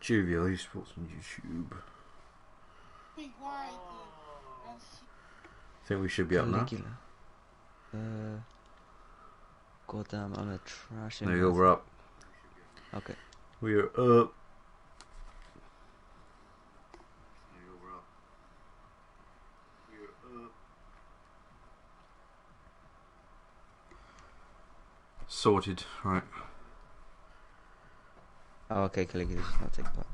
JVL esports on YouTube. I think we should be up now. Goddamn, I'm a trash. There you go, we're up. Okay. We are up. Sorted, right. Oh, okay, Caligula does not take part.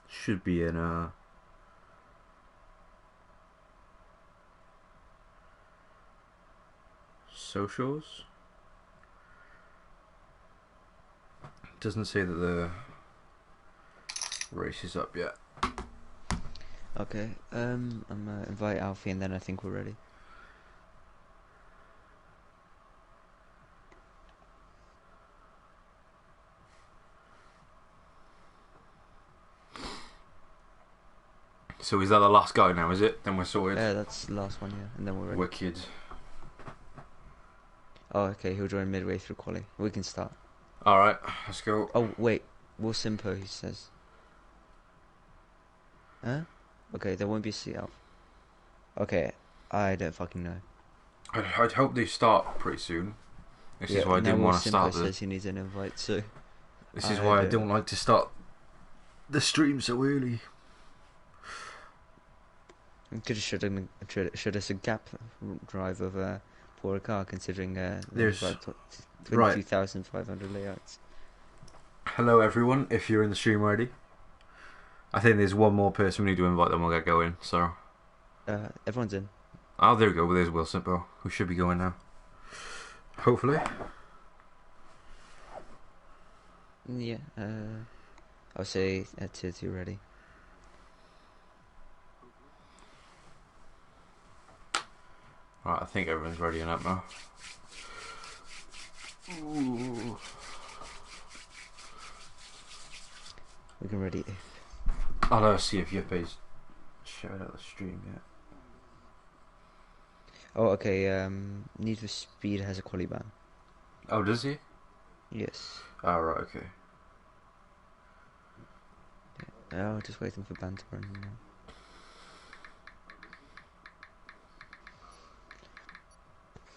Should be in socials. Doesn't say that the race is up yet. Okay, I'm gonna invite Alfie and then I think we're ready. So is that the last guy now, is it? Then we're sorted? Yeah, that's the last one, yeah, and then we're ready. Wicked. Oh, okay, he'll join midway through quali. We can start. Alright, let's go. Oh, wait, we'll Simpo, he says. Huh? Okay, there won't be a seat out. Okay, I don't fucking know. I'd hope they start pretty soon. This is why I didn't want to start Simpo says he needs an invite, so... This is why I don't like to start the stream so early. Could have showed us a gap drive of a poor car, considering there's like 22,500 layouts. Hello everyone, if you're in the stream already. I think there's one more person we need to invite, then we'll get going, so... everyone's in. Oh, there we go, well, there's Will Simpo, who should be going now. Hopefully. Yeah, I'll say tier 2 ready. Right, I think everyone's ready and up now. Ooh. We can ready. I'll see if Yippei's showing out the stream yet. Oh, okay, Need for Speed has a quali ban. Oh, does he? Yes. Oh, right, okay. Oh, just waiting for ban to run now.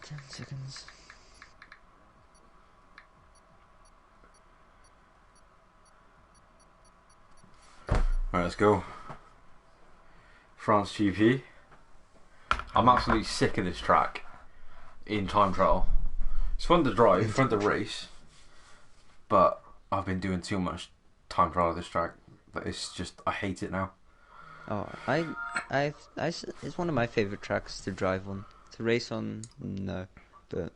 Ten seconds. Alright, let's go. France GP. I'm absolutely sick of this track in time trial. It's fun to drive, fun to race, but I've been doing too much time trial of this track that it's just, I hate it now. Oh, it's one of my favorite tracks to drive on. To race on, no, but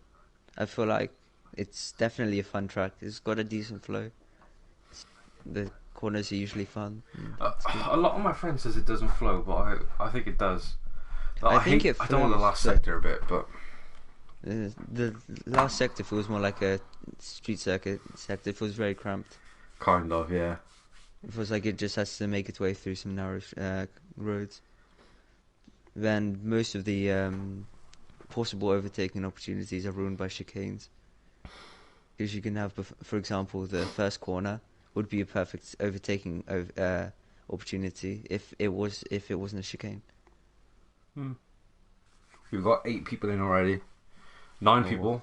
I feel like it's definitely a fun track. It's got a decent flow. The corners are usually fun. A lot of my friends says it doesn't flow, but I think it does. Like, I think it flows, I don't want the last sector a bit, but the last sector feels more like a street circuit sector. It feels very cramped. Kind of, yeah. It feels like it just has to make its way through some narrow roads. Then most of the possible overtaking opportunities are ruined by chicanes. Because you can have, for example, the first corner would be a perfect overtaking opportunity if it wasn't a chicane. We've got 8 people in already. 9 people.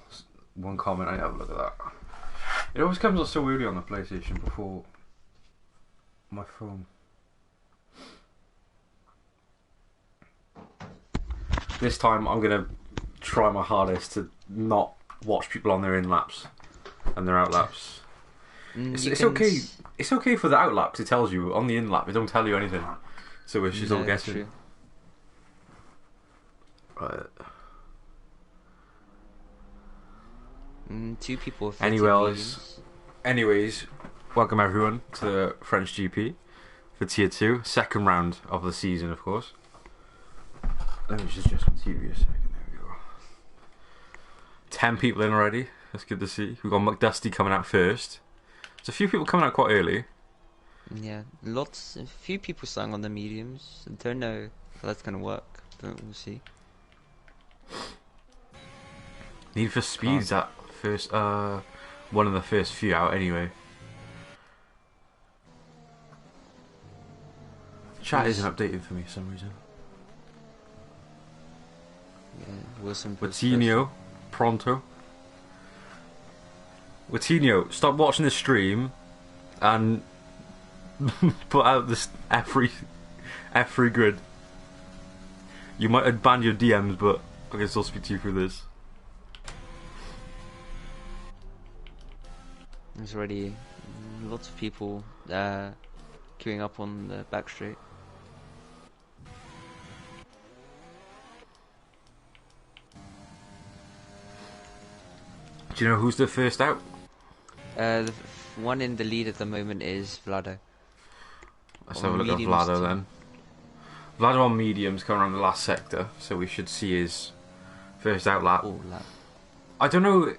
One comment. I have a look at that. It always comes up so early on the PlayStation before my phone. This time I'm gonna try my hardest to not watch people on their in laps and their out laps. It's okay. It's okay for the out laps. It tells you on the in lap. It don't tell you anything. So it's just all guessing. Right. 2 people. Anyways, welcome everyone to the French GP for Tier 2, second round of the season, of course. Let me just adjust my TV a second. There we go. 10 people in already. That's good to see. We've got McDusty coming out first. There's a few people coming out quite early. Yeah, a few people starting on the mediums. I don't know if that's going to work, but we'll see. Need for Speed's at first, one of the first few out anyway. Chat isn't updated for me for some reason. Yeah, Wilson. Watinho, pronto. Watinho, stop watching the stream and put out this F3 grid. You might have banned your DMs, but I can still speak to you through this. There's already lots of people queuing up on the back straight. Do you know who's the first out? The one in the lead at the moment is Vlado. Let's have a look at Vlado then. Vlado on mediums coming around the last sector, so we should see his first out lap. Oh, lap. I don't know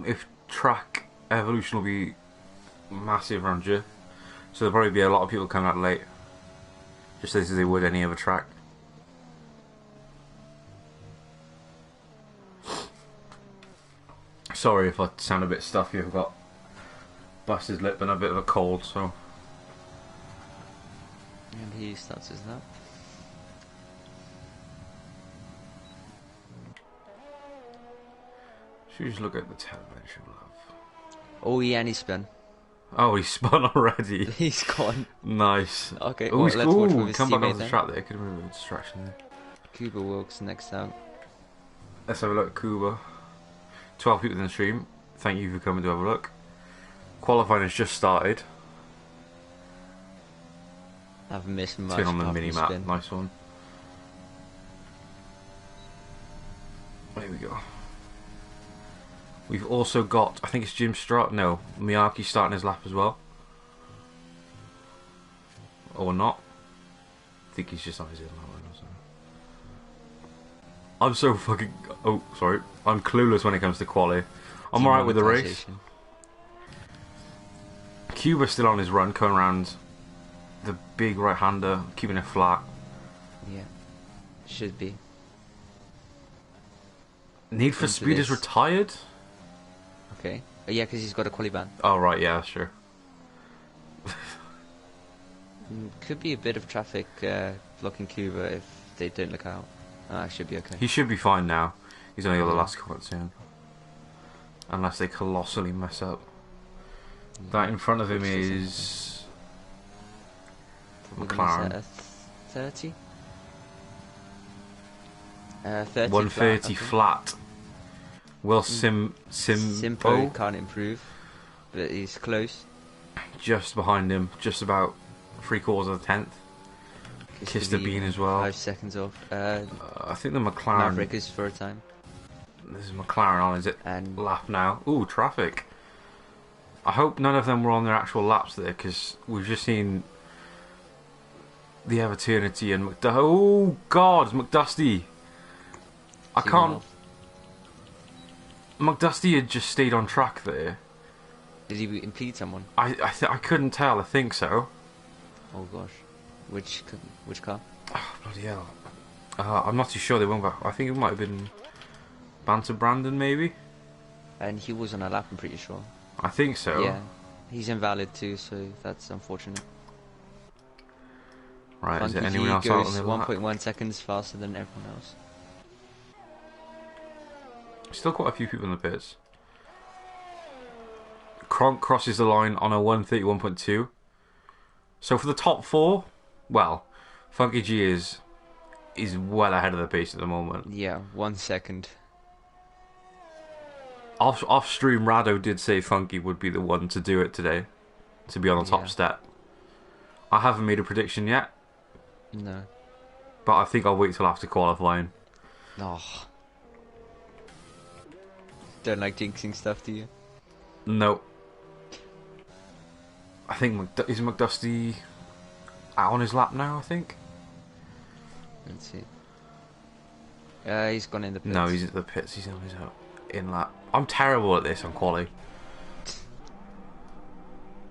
if track evolution will be massive around here, so there'll probably be a lot of people coming out late, just as they would any other track. Sorry if I sound a bit stuffy, I've got busted lip and a bit of a cold, so... And he starts his lap. Should we just look at the television, love? Oh yeah, and he spun. Oh, he's spun already. He's gone. Nice. Okay, Ooh, well, let's watch with his come back teammate onto the then. track there. Could have been a distraction there. Kuba Wilkes next out. Let's have a look at Kuba. 12 people in the stream. Thank you for coming to have a look. Qualifying has just started. I've missed much. Turn on the apart mini from map. spin. Nice one. There we go. We've also got, I think it's Jim Miyake starting his lap as well. Or not. I think he's just on his in lap or something. I'm so fucking... Oh, sorry. I'm clueless when it comes to quali. I'm alright with the race. Cuba's still on his run, coming around the big right-hander, keeping it flat. Yeah, should be. Need for Speed is retired? Okay. Yeah, because he's got a quali ban. Oh, right, yeah, sure. Could be a bit of traffic blocking Cuba if they don't look out. Should be okay. He should be fine now. He's only got the last comment soon. Unless they colossally mess up. Yeah. That in front of him is... McLaren. 30? 30 130 flat. Will Simpo can't improve, but he's close. Just behind him, just about 3/4 of the 10th. Kissed the bean as well. 5 seconds off. I think the McLaren. Maverick is for a time. There's a McLaren on, is it? And lap now. Ooh, traffic. I hope none of them were on their actual laps there, because we've just seen the Everternity and oh God, McDusty. I can't. McDusty had just stayed on track there. Did he impede someone? I couldn't tell. I think so. Oh gosh, which car? Oh, bloody hell! I'm not too sure they won't back. I think it might have been Banter Brandon, maybe. And he was on a lap, I'm pretty sure. I think so. Yeah, he's invalid too, so that's unfortunate. Right, Funky is there anyone else G out goes on the lap? 1.1 seconds faster than everyone else. Still quite a few people in the pits. Kronk crosses the line on a 1:31.2. So for the top 4, well, Funky G is well ahead of the pace at the moment. Yeah, 1 second. Off stream, Rado did say Funky would be the one to do it today, to be on the top step. I haven't made a prediction yet. No. But I think I'll wait till after qualifying. Oh. Don't like jinxing stuff, do you? No. I think is McDusty out on his lap now, I think? Let's see. He's gone in the pits. No, he's at the pits. He's on his in lap. I'm terrible at this on quali.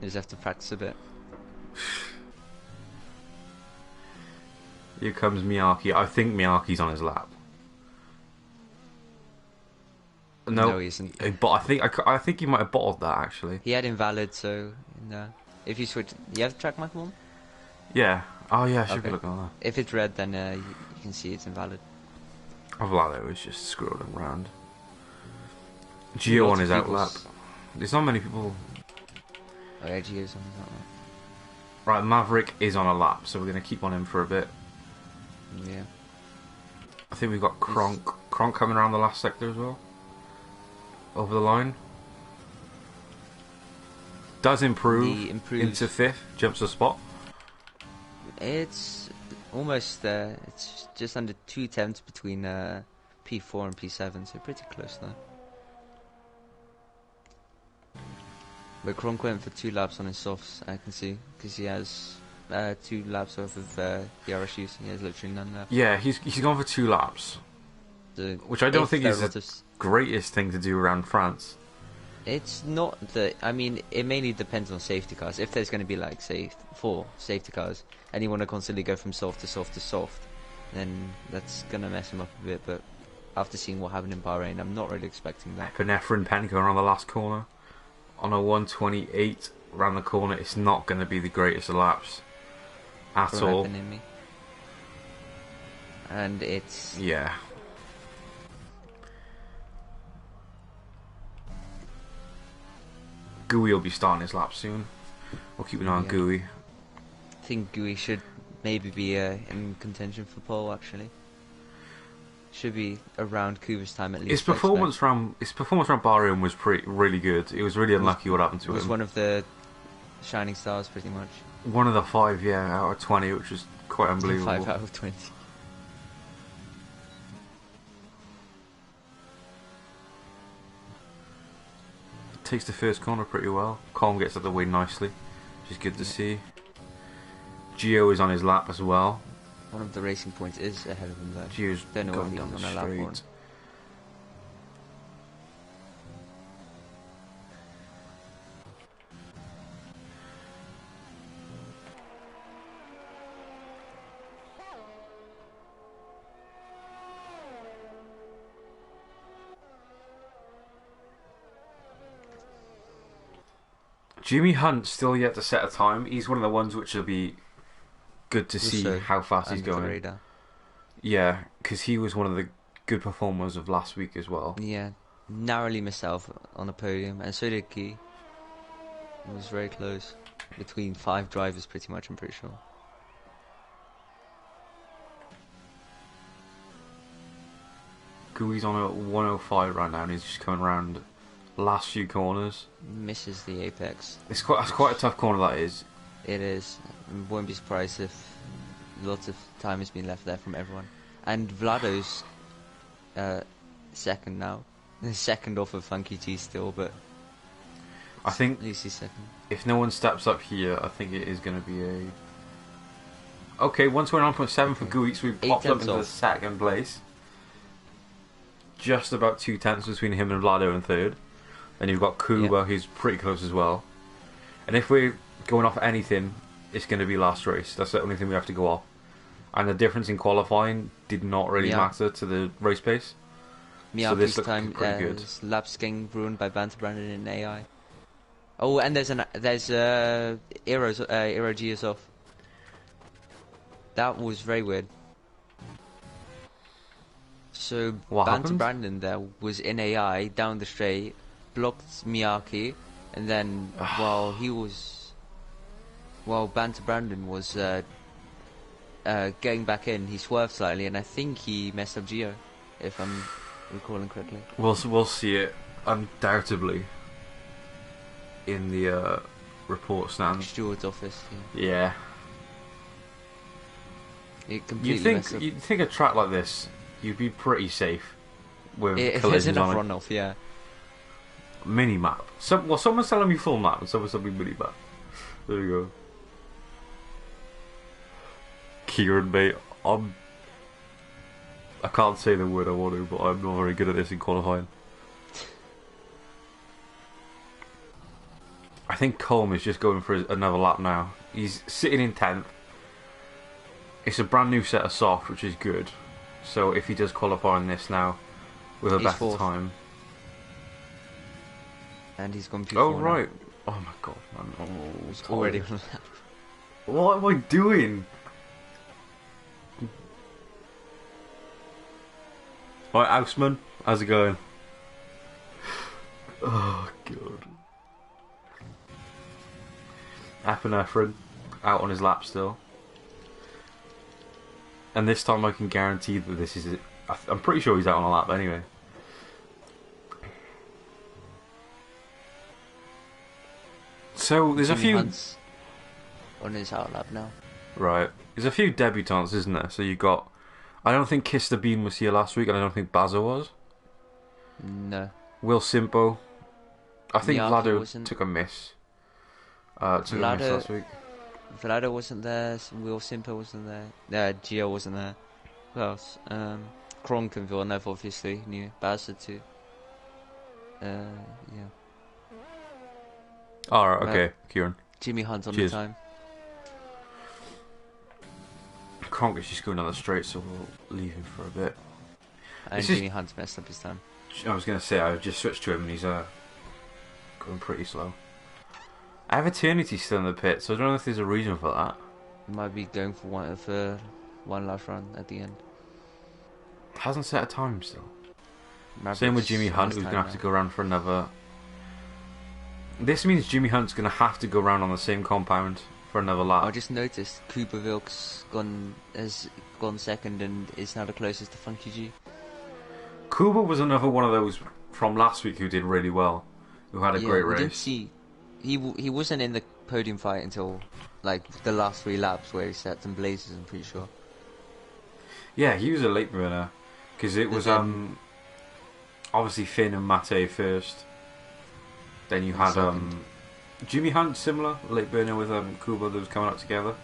You just have to practice a bit. Here comes Miyake. I think Miyake's on his lap. No, he isn't. but I think he might have bottled that actually. He had invalid, so no. If you switch, you have the track mark one. Yeah. Oh yeah, I should be Okay. looking at that. If it's red, then you can see it's invalid. Vlado was just scrolling around. Gio on his outlap. There's not many people. Oh yeah, Gio's on his outlap. Right, Maverick is on a lap, so we're going to keep on him for a bit. Yeah. I think we've got Kronk. Kronk coming around the last sector as well. Over the line. Does improve into 5th. Jumps a spot. It's almost it's just under 2/10 between P4 and P7, so pretty close there. But Kronk went for 2 laps on his softs, I can see, because he has 2 laps worth of the RSUs. He has literally none left. Yeah, he's gone for 2 laps, So which I don't think is the greatest thing to do around France. It's not the. I mean, it mainly depends on safety cars. If there's going to be like, say, 4 safety cars, and you want to constantly go from soft to soft to soft, then that's going to mess him up a bit. But after seeing what happened in Bahrain, I'm not really expecting that. Epinephrine Penko around the last corner. On a 128 around the corner, it's not going to be the greatest of laps at all. And it's... Yeah. Gooey will be starting his lap soon. We'll keep an eye on Gooey. I think Gooey should maybe be in contention for pole, actually. Should be around Kuba's time at least. His performance around Bahrain was really good. It was really unlucky what happened to him. It was one of the shining stars, pretty much. One of the 5, out of 20, which was quite unbelievable. 5 out of 20. Takes the first corner pretty well. Colm gets out of the way nicely, which is good to see. Gio is on his lap as well. One of the racing points is ahead of him though. Gio's don't know going if down he's the on a lap one. straight. Jimmy Hunt's still yet to set a time. He's one of the ones which will be good to see how fast he's going. Yeah, because he was one of the good performers of last week as well. Yeah, narrowly missed out on a podium, and so did Guy. It was very close. Between 5 drivers, pretty much, I'm pretty sure. Gooey's on a 105 right now, and he's just coming around the last few corners. Misses the apex. That's quite a tough corner, that is. It is. Won't be surprised if lots of time has been left there from everyone. And Vlado's second now. Second off of Funky T still, but I think at least he's second. If no one steps up here, I think it is going to be a... Okay, 129.7 for Gooey, so we've popped up into the second place. Just about 2 tenths between him and Vlado in third. Then you've got Kuba, who's pretty close as well. And if we're going off anything, it's going to be last race. That's the only thing we have to go off. And the difference in qualifying did not really matter to the race pace. So this looks pretty good. Laps getting ruined by Banter Brandon in AI. Oh, and there's Aero G is off. That was very weird. So Banter Brandon there was in AI down the straight, blocked Miyake, and then while Banter Brandon was getting back in, he swerved slightly, and I think he messed up Gio, if I'm recalling correctly. We'll see it undoubtedly in the report stand. Steward's office. Yeah. It completely you'd think a track like this, you'd be pretty safe with there's enough runoff, yeah. Mini map. Someone's telling me full map and someone's telling me mini map. There you go. Kieran, mate, I can't say the word I want to, but I'm not very good at this in qualifying. I think Colm is just going for another lap now. He's sitting in 10th. It's a brand new set of soft, which is good. So if he does qualify on this now with a better time, And he's gone P4 Oh, now. right. Oh, my God, man. Oh, He's already on the lap. What am I doing? Right, Houseman, how's it going? Oh, God. Epinephrine, out on his lap still. And this time I can guarantee that this is it. I'm pretty sure he's out on a lap anyway. So there's Jimmy a few Hunt's on his out lap now. right. There's a few debutants, isn't there? So you got. I don't think Kister Bean was here last week, and I don't think Baza was. No. Will Simpo. I think Miyake Vlado wasn't. took a miss. Took a miss last week. Vlado wasn't there. Will Simper wasn't there. Gio wasn't there. Who else? Kronk and Villeneuve obviously knew. Baza too. Yeah. Alright, okay, Kieran. Jimmy Hunt on Cheers. the time. Kronk is just going down the straight, so we'll leave him for a bit. And This is- Jimmy Hunt's messed up his time. I was going to say, I've just switched to him and he's going pretty slow. I have Eternity's still in the pit, so I don't know if there's a reason for that. Might be going for one last run at the end. Hasn't set a time still. Maverick's Same with Jimmy on Hunt, his who's time going to have now. to go around for another... This means Jimmy Hunt's going to have to go around on the same compound for another lap. I just noticed Cooper Wilkes has gone second and is now the closest to Funky G. Kuba was another one of those from last week who did really well, who had a great we didn't race. see. He wasn't in the podium fight until like the last 3 laps where he set some blazes. I'm pretty sure. Yeah, he was a late burner because it was then- obviously Finn and Mate first. Then you had second. Jimmy Hunt, similar late burner with Kuba that was coming up together.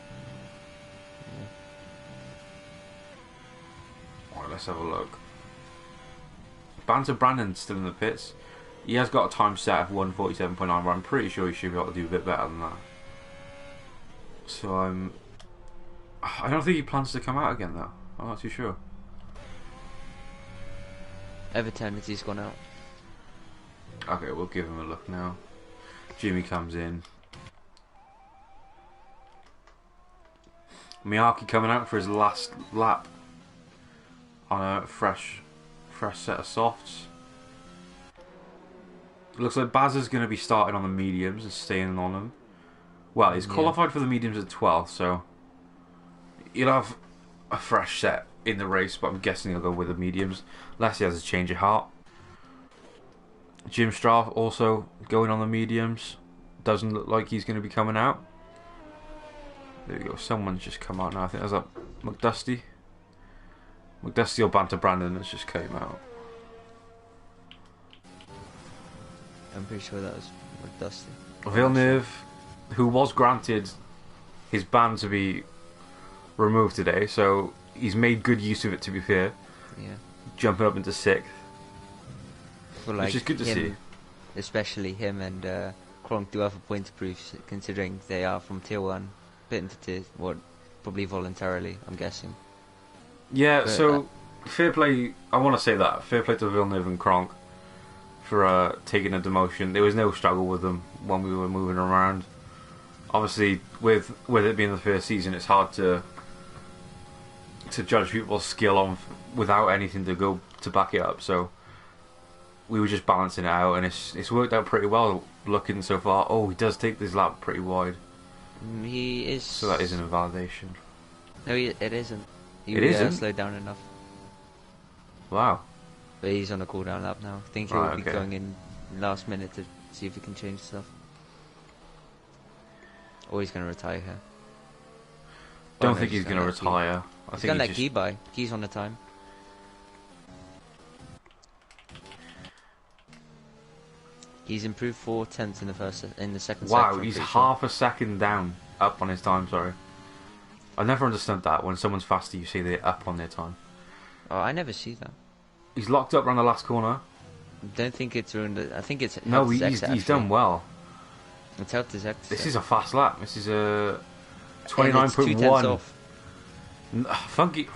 Alright, let's have a look. Banter Brandon's still in the pits. He has got a time set of 1:47.9, but I'm pretty sure he should be able to do a bit better than that. So I don't think he plans to come out again though. I'm not too sure. Everternity's gone out. Okay, we'll give him a look now. Jimmy comes in. Miyake coming out for his last lap on a fresh set of softs. It looks like Baz is going to be starting on the mediums and staying on them. Well, he's qualified for the mediums at 12th, so he'll have a fresh set in the race, but I'm guessing he'll go with the mediums, unless he has a change of heart. Jim Straff also going on the mediums. Doesn't look like he's going to be coming out. There we go. Someone's just come out now. I think that's McDusty. McDusty or Banter Brandon has just came out. I'm pretty sure that was Dusty. Villeneuve, who was granted his ban to be removed today, so he's made good use of it, to be fair. Yeah. Jumping up into 6th. For like Which is good to see. Especially him and Kronk do have a point to prove, considering they are from Tier 1, bit into Tier 1, probably voluntarily, I'm guessing. Yeah, But, so fair play. I want to say that fair play to Villeneuve and Kronk for taking a demotion. There was no struggle with them when we were moving around. Obviously, with it being the first season, it's hard to judge people's skill on without anything to go to back it up. So we were just balancing it out, and it's worked out pretty well. Looking so far, he does take this lap pretty wide. He is. So that is an invalidation. No, it isn't. He It isn't? slowed down enough. Wow. But he's on a cooldown lap now. I think he'll Right, be okay. going in last minute to see if he can change stuff. Or he's going to retire here. Don't Oh, no, think he's going to let Key. retire. I He's think going to he's let just... Key by. Key's on the time. He's improved 4/10 in the second Wow, sector, I'm he's pretty sure. half a second down up on his time. Sorry, I never understood that. When someone's faster, you see they're up on their time. Oh, I never see that. He's locked up around the last corner. Don't think it's ruined. I think it's No, helped his he's exit, done actually. well. It's helped his exit. This is a fast lap. This is a And it's 2/10 29.1. off.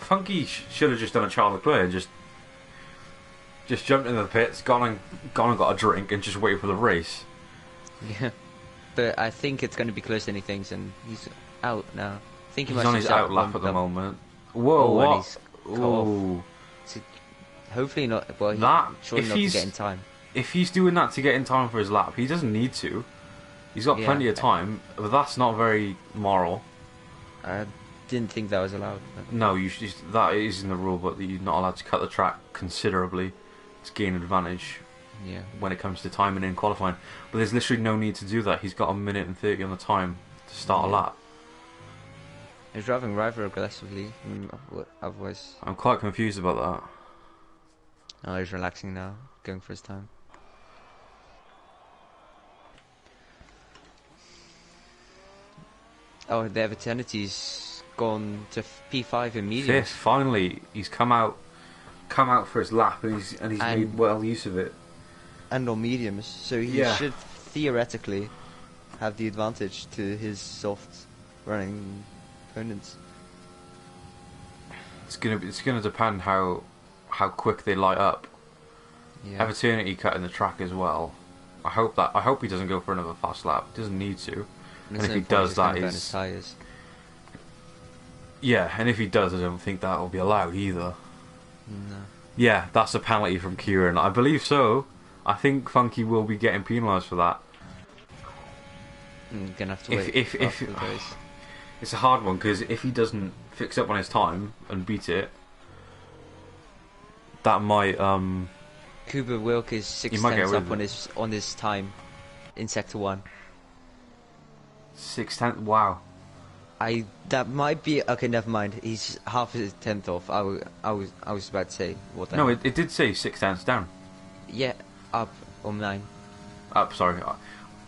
Funky should have just done a Charles Leclerc and just jumped into the pits, gone and got a drink, and just waited for the race. Yeah. But I think it's going to be closer than he thinks, and he's out now. I think he He's must on have his shot out lap one at the up. moment. Whoa, Oh, and what? he's cut off. Ooh. Hopefully not. Well, That, surely if not to he's get in time. if he's doing that to get in time for his lap, he doesn't need to. He's got Yeah. plenty of time, but that's not very moral. I didn't think that was allowed. But No, that is in the rule, but you're not allowed to cut the track considerably to gain advantage yeah. when it comes to timing in qualifying. But there's literally no need to do that. He's got a minute and 30 on the time to start a Yeah. lap. He's driving rather aggressively. Otherwise, I'm quite confused about that. oh, he's relaxing now, going for his time. Oh, the Eternity's gone to P5 in mediums. Fifth, finally, he's come out for his lap, and he's made well use of it. And on mediums, so he Yeah. should theoretically have the advantage to his soft running opponents. It's gonna depend how quick they light up. Yeah. Eternity cutting the track as well. I hope he doesn't go for another fast lap. He doesn't need to. There's if no he point, does, he's gonna that burn is- his tires. Yeah, and if he does, I don't think that will be allowed either. No. Yeah, that's a penalty from Kieran. I believe so. I think Funky will be getting penalised for that. I'm gonna have to If- wait. if- after the race. It's a hard one because if he doesn't fix up on his time and beat it, that might Kuba Wilk is six might get tenths rid up of on his time in sector 1. 6/10. Wow. That might be okay. Never mind. He's half a tenth off. I was about to say what. That No, it did say 6/10 down. yeah, up or 9. Up, sorry.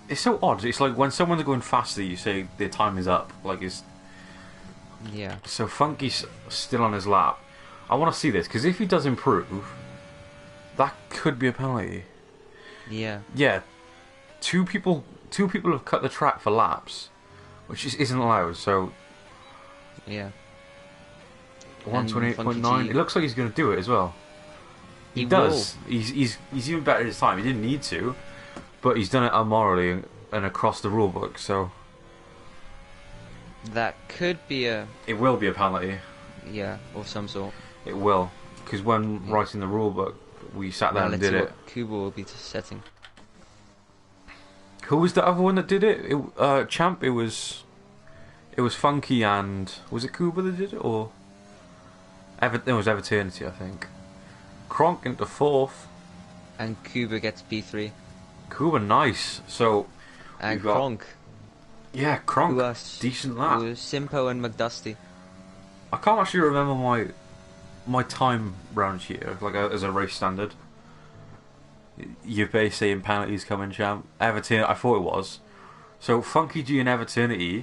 It's so odd. It's like when someone's going faster, you say their time is up. Like it's Yeah. so Funky's still on his lap. I want to see this because if he does improve, that could be a penalty. Yeah. Yeah, two people have cut the track for laps, which isn't allowed. So Yeah. 128.9. Funky G- It looks like he's going to do it as well. He He does. He's even better at his time. He didn't need to, but he's done it immorally and across the rule book. So That could be a it will be a penalty. of some sort. It will, because when writing the rule book, we sat down and Let's did see it. what Kuba will be setting. Who was the other one that did it? Champ. It was Funky and was it Kuba that did it or? It was Everternity, I think. Kronk into 4th. And Kuba gets P3. Kuba, nice. So And we've got- Kronk. yeah, Kronk, Who else? decent lap. Simpo and McDusty. I can't actually remember my time round here, like as a race standard. You're basically saying penalties coming, champ. Everton, I thought it was. So Funky G and Everternity,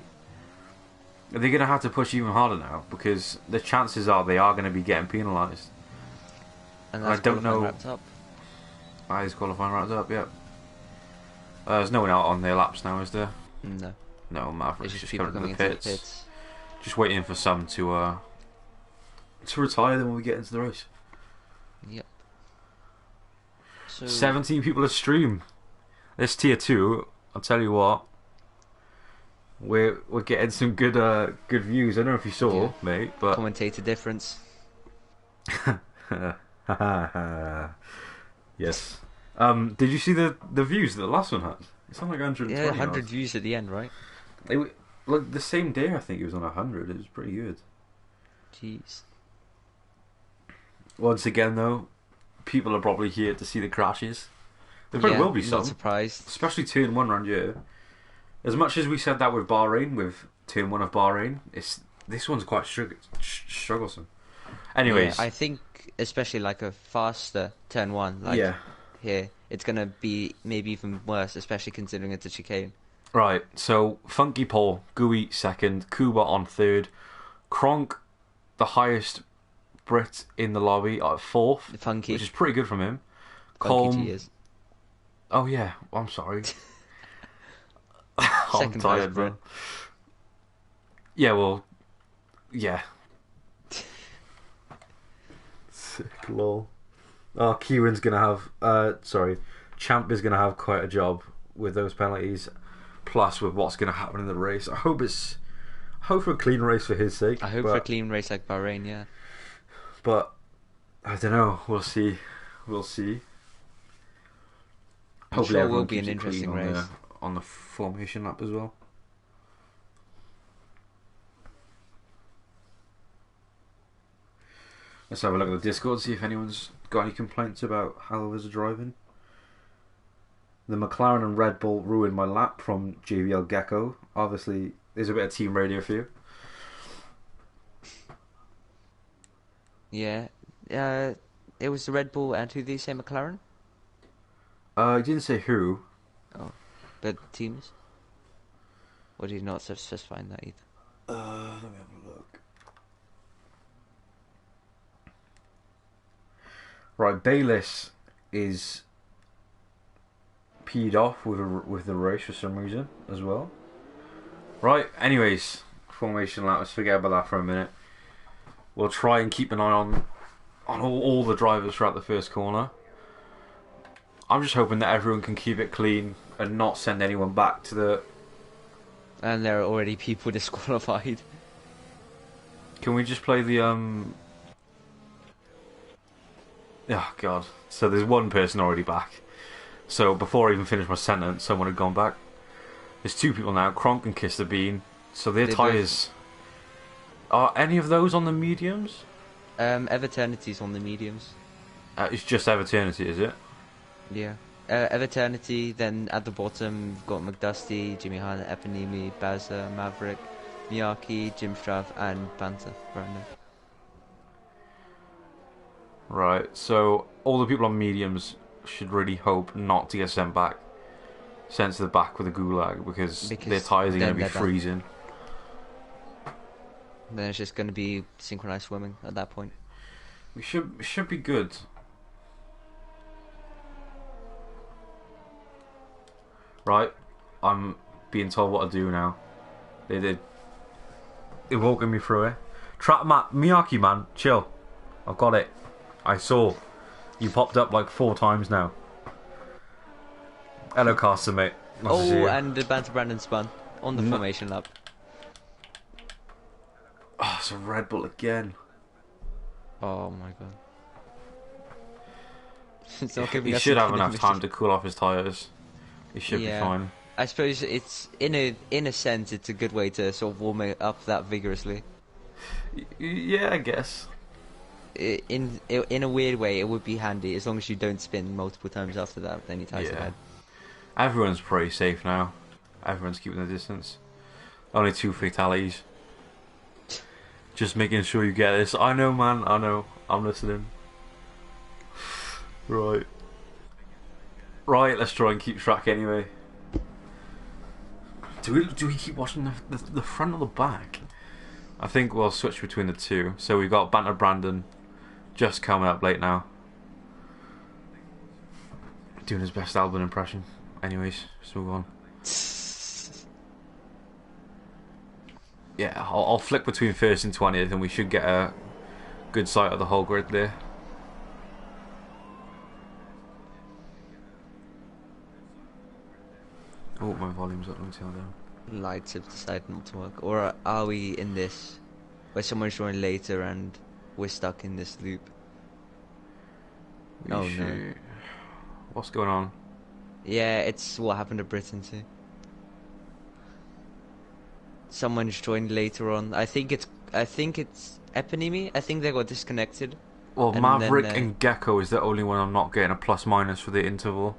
they're going to have to push even harder now because the chances are they are going to be getting penalised. And I that's don't qualifying know- wrapped up. That is qualifying wrapped up, yeah. There's no one out on their laps now, is there? No. No, Maverick's It's just just people coming coming to the into the pits. pits. Just waiting for some to retire them when we get into the race. Yep. So 17 people a stream. This tier 2, I'll tell you what. We're getting some good views. I don't know if you saw, Yeah. mate, but commentator difference. yes. Did you see the views that the last one had? It's on like 120. Yeah, 100 views at the end, right? Like the same day, I think it was on 100. It was pretty good. Jeez. Once again, though, people are probably here to see the crashes. There probably will be some, Not surprised. especially turn 1 round here. As much as we said that with Bahrain, with turn 1 of Bahrain, this one's quite strugglesome. Anyways, Yeah, I think especially like a faster turn 1, like yeah. here, it's gonna be maybe even worse, especially considering it's a chicane. Right, so Funky pole, Gooey second, Kuba on third, Kronk, the highest Brit in the lobby, at 4th, Funky. which is pretty good from him. Funky Colm, G is. oh yeah, I'm sorry. I'm Second tired, highest bro. Brit. Yeah, well, yeah. Sick lol. Oh, Kieran's gonna have. Sorry, Champ is gonna have quite a job with those penalties, plus with what's going to happen in the race. I hope for a clean race for his sake. I hope for a clean race like Bahrain, yeah. But I don't know. We'll see. I'm sure it will be an interesting race on the formation lap as well. Let's have a look at the Discord, see if anyone's got any complaints about how others are driving. The McLaren and Red Bull ruined my lap from JVL Gecko. Obviously, there's a bit of team radio for you. Yeah. It was the Red Bull and who did he say, McLaren? He didn't say who. Oh, but teams? Or did he not specify that either? Let me have a look. Right, Bayliss is peed off with the race for some reason as well. Right, anyways, formation lap. Let's forget about that for a minute. We'll try and keep an eye on all the drivers throughout the first corner. I'm just hoping that everyone can keep it clean and not send anyone back to the... And there are already people disqualified. Can we just play the Oh god. So there's one person already back. So before I even finished my sentence, someone had gone back. There's two people now, Kronk and Kiss the Bean. So their tyres... Are any of those on the mediums? Everternity's on the mediums. It's just Everternity, is it? Yeah. Everternity, then at the bottom we've got McDusty, Jimmy Hahn, Eponimi, Bazza, Maverick, Miyake, Jim Strav and Banter right now. Right, so all the people on mediums should really hope not to get sent to the back with a gulag because their tyres are going to be freezing. Then it's just going to be synchronized swimming at that point. We should be good. Right, I'm being told what to do now. They're walking me through it. Trap Miyake, man, chill. I've got it. I saw. You popped up like 4 times now. Hello, Carson, mate. Nice to see you. And the Banter Brandon spun on the formation lap. Oh, it's a Red Bull again. Oh my god. It's not he should have enough time to cool off his tyres. He should be fine. I suppose it's in a sense it's a good way to sort of warm it up that vigorously. Yeah, I guess. In a weird way, it would be handy as long as you don't spin multiple times after that. Then you ties ahead. Everyone's pretty safe now. Everyone's keeping their distance. Only 2 fatalities. Just making sure you get this. I know, man. I know. I'm listening. Right. Let's try and keep track anyway. Do we keep watching the front or the back? I think we'll switch between the two. So we've got Banter Brandon just coming up late now. Doing his best Albin impression. Anyways, let's move on. Yeah, I'll flick between 1st and 20th and we should get a good sight of the whole grid there. Oh, my volume's up, let me turn down. Lights have decided not to work. Or are we in this where someone's joined later and we're stuck in this loop? No. What's going on? Yeah, it's what happened to Britain too. Someone's joined later on. I think it's Eponimi. I think they got disconnected. Well, Maverick and Gecko is the only one I'm not getting a plus minus for the interval.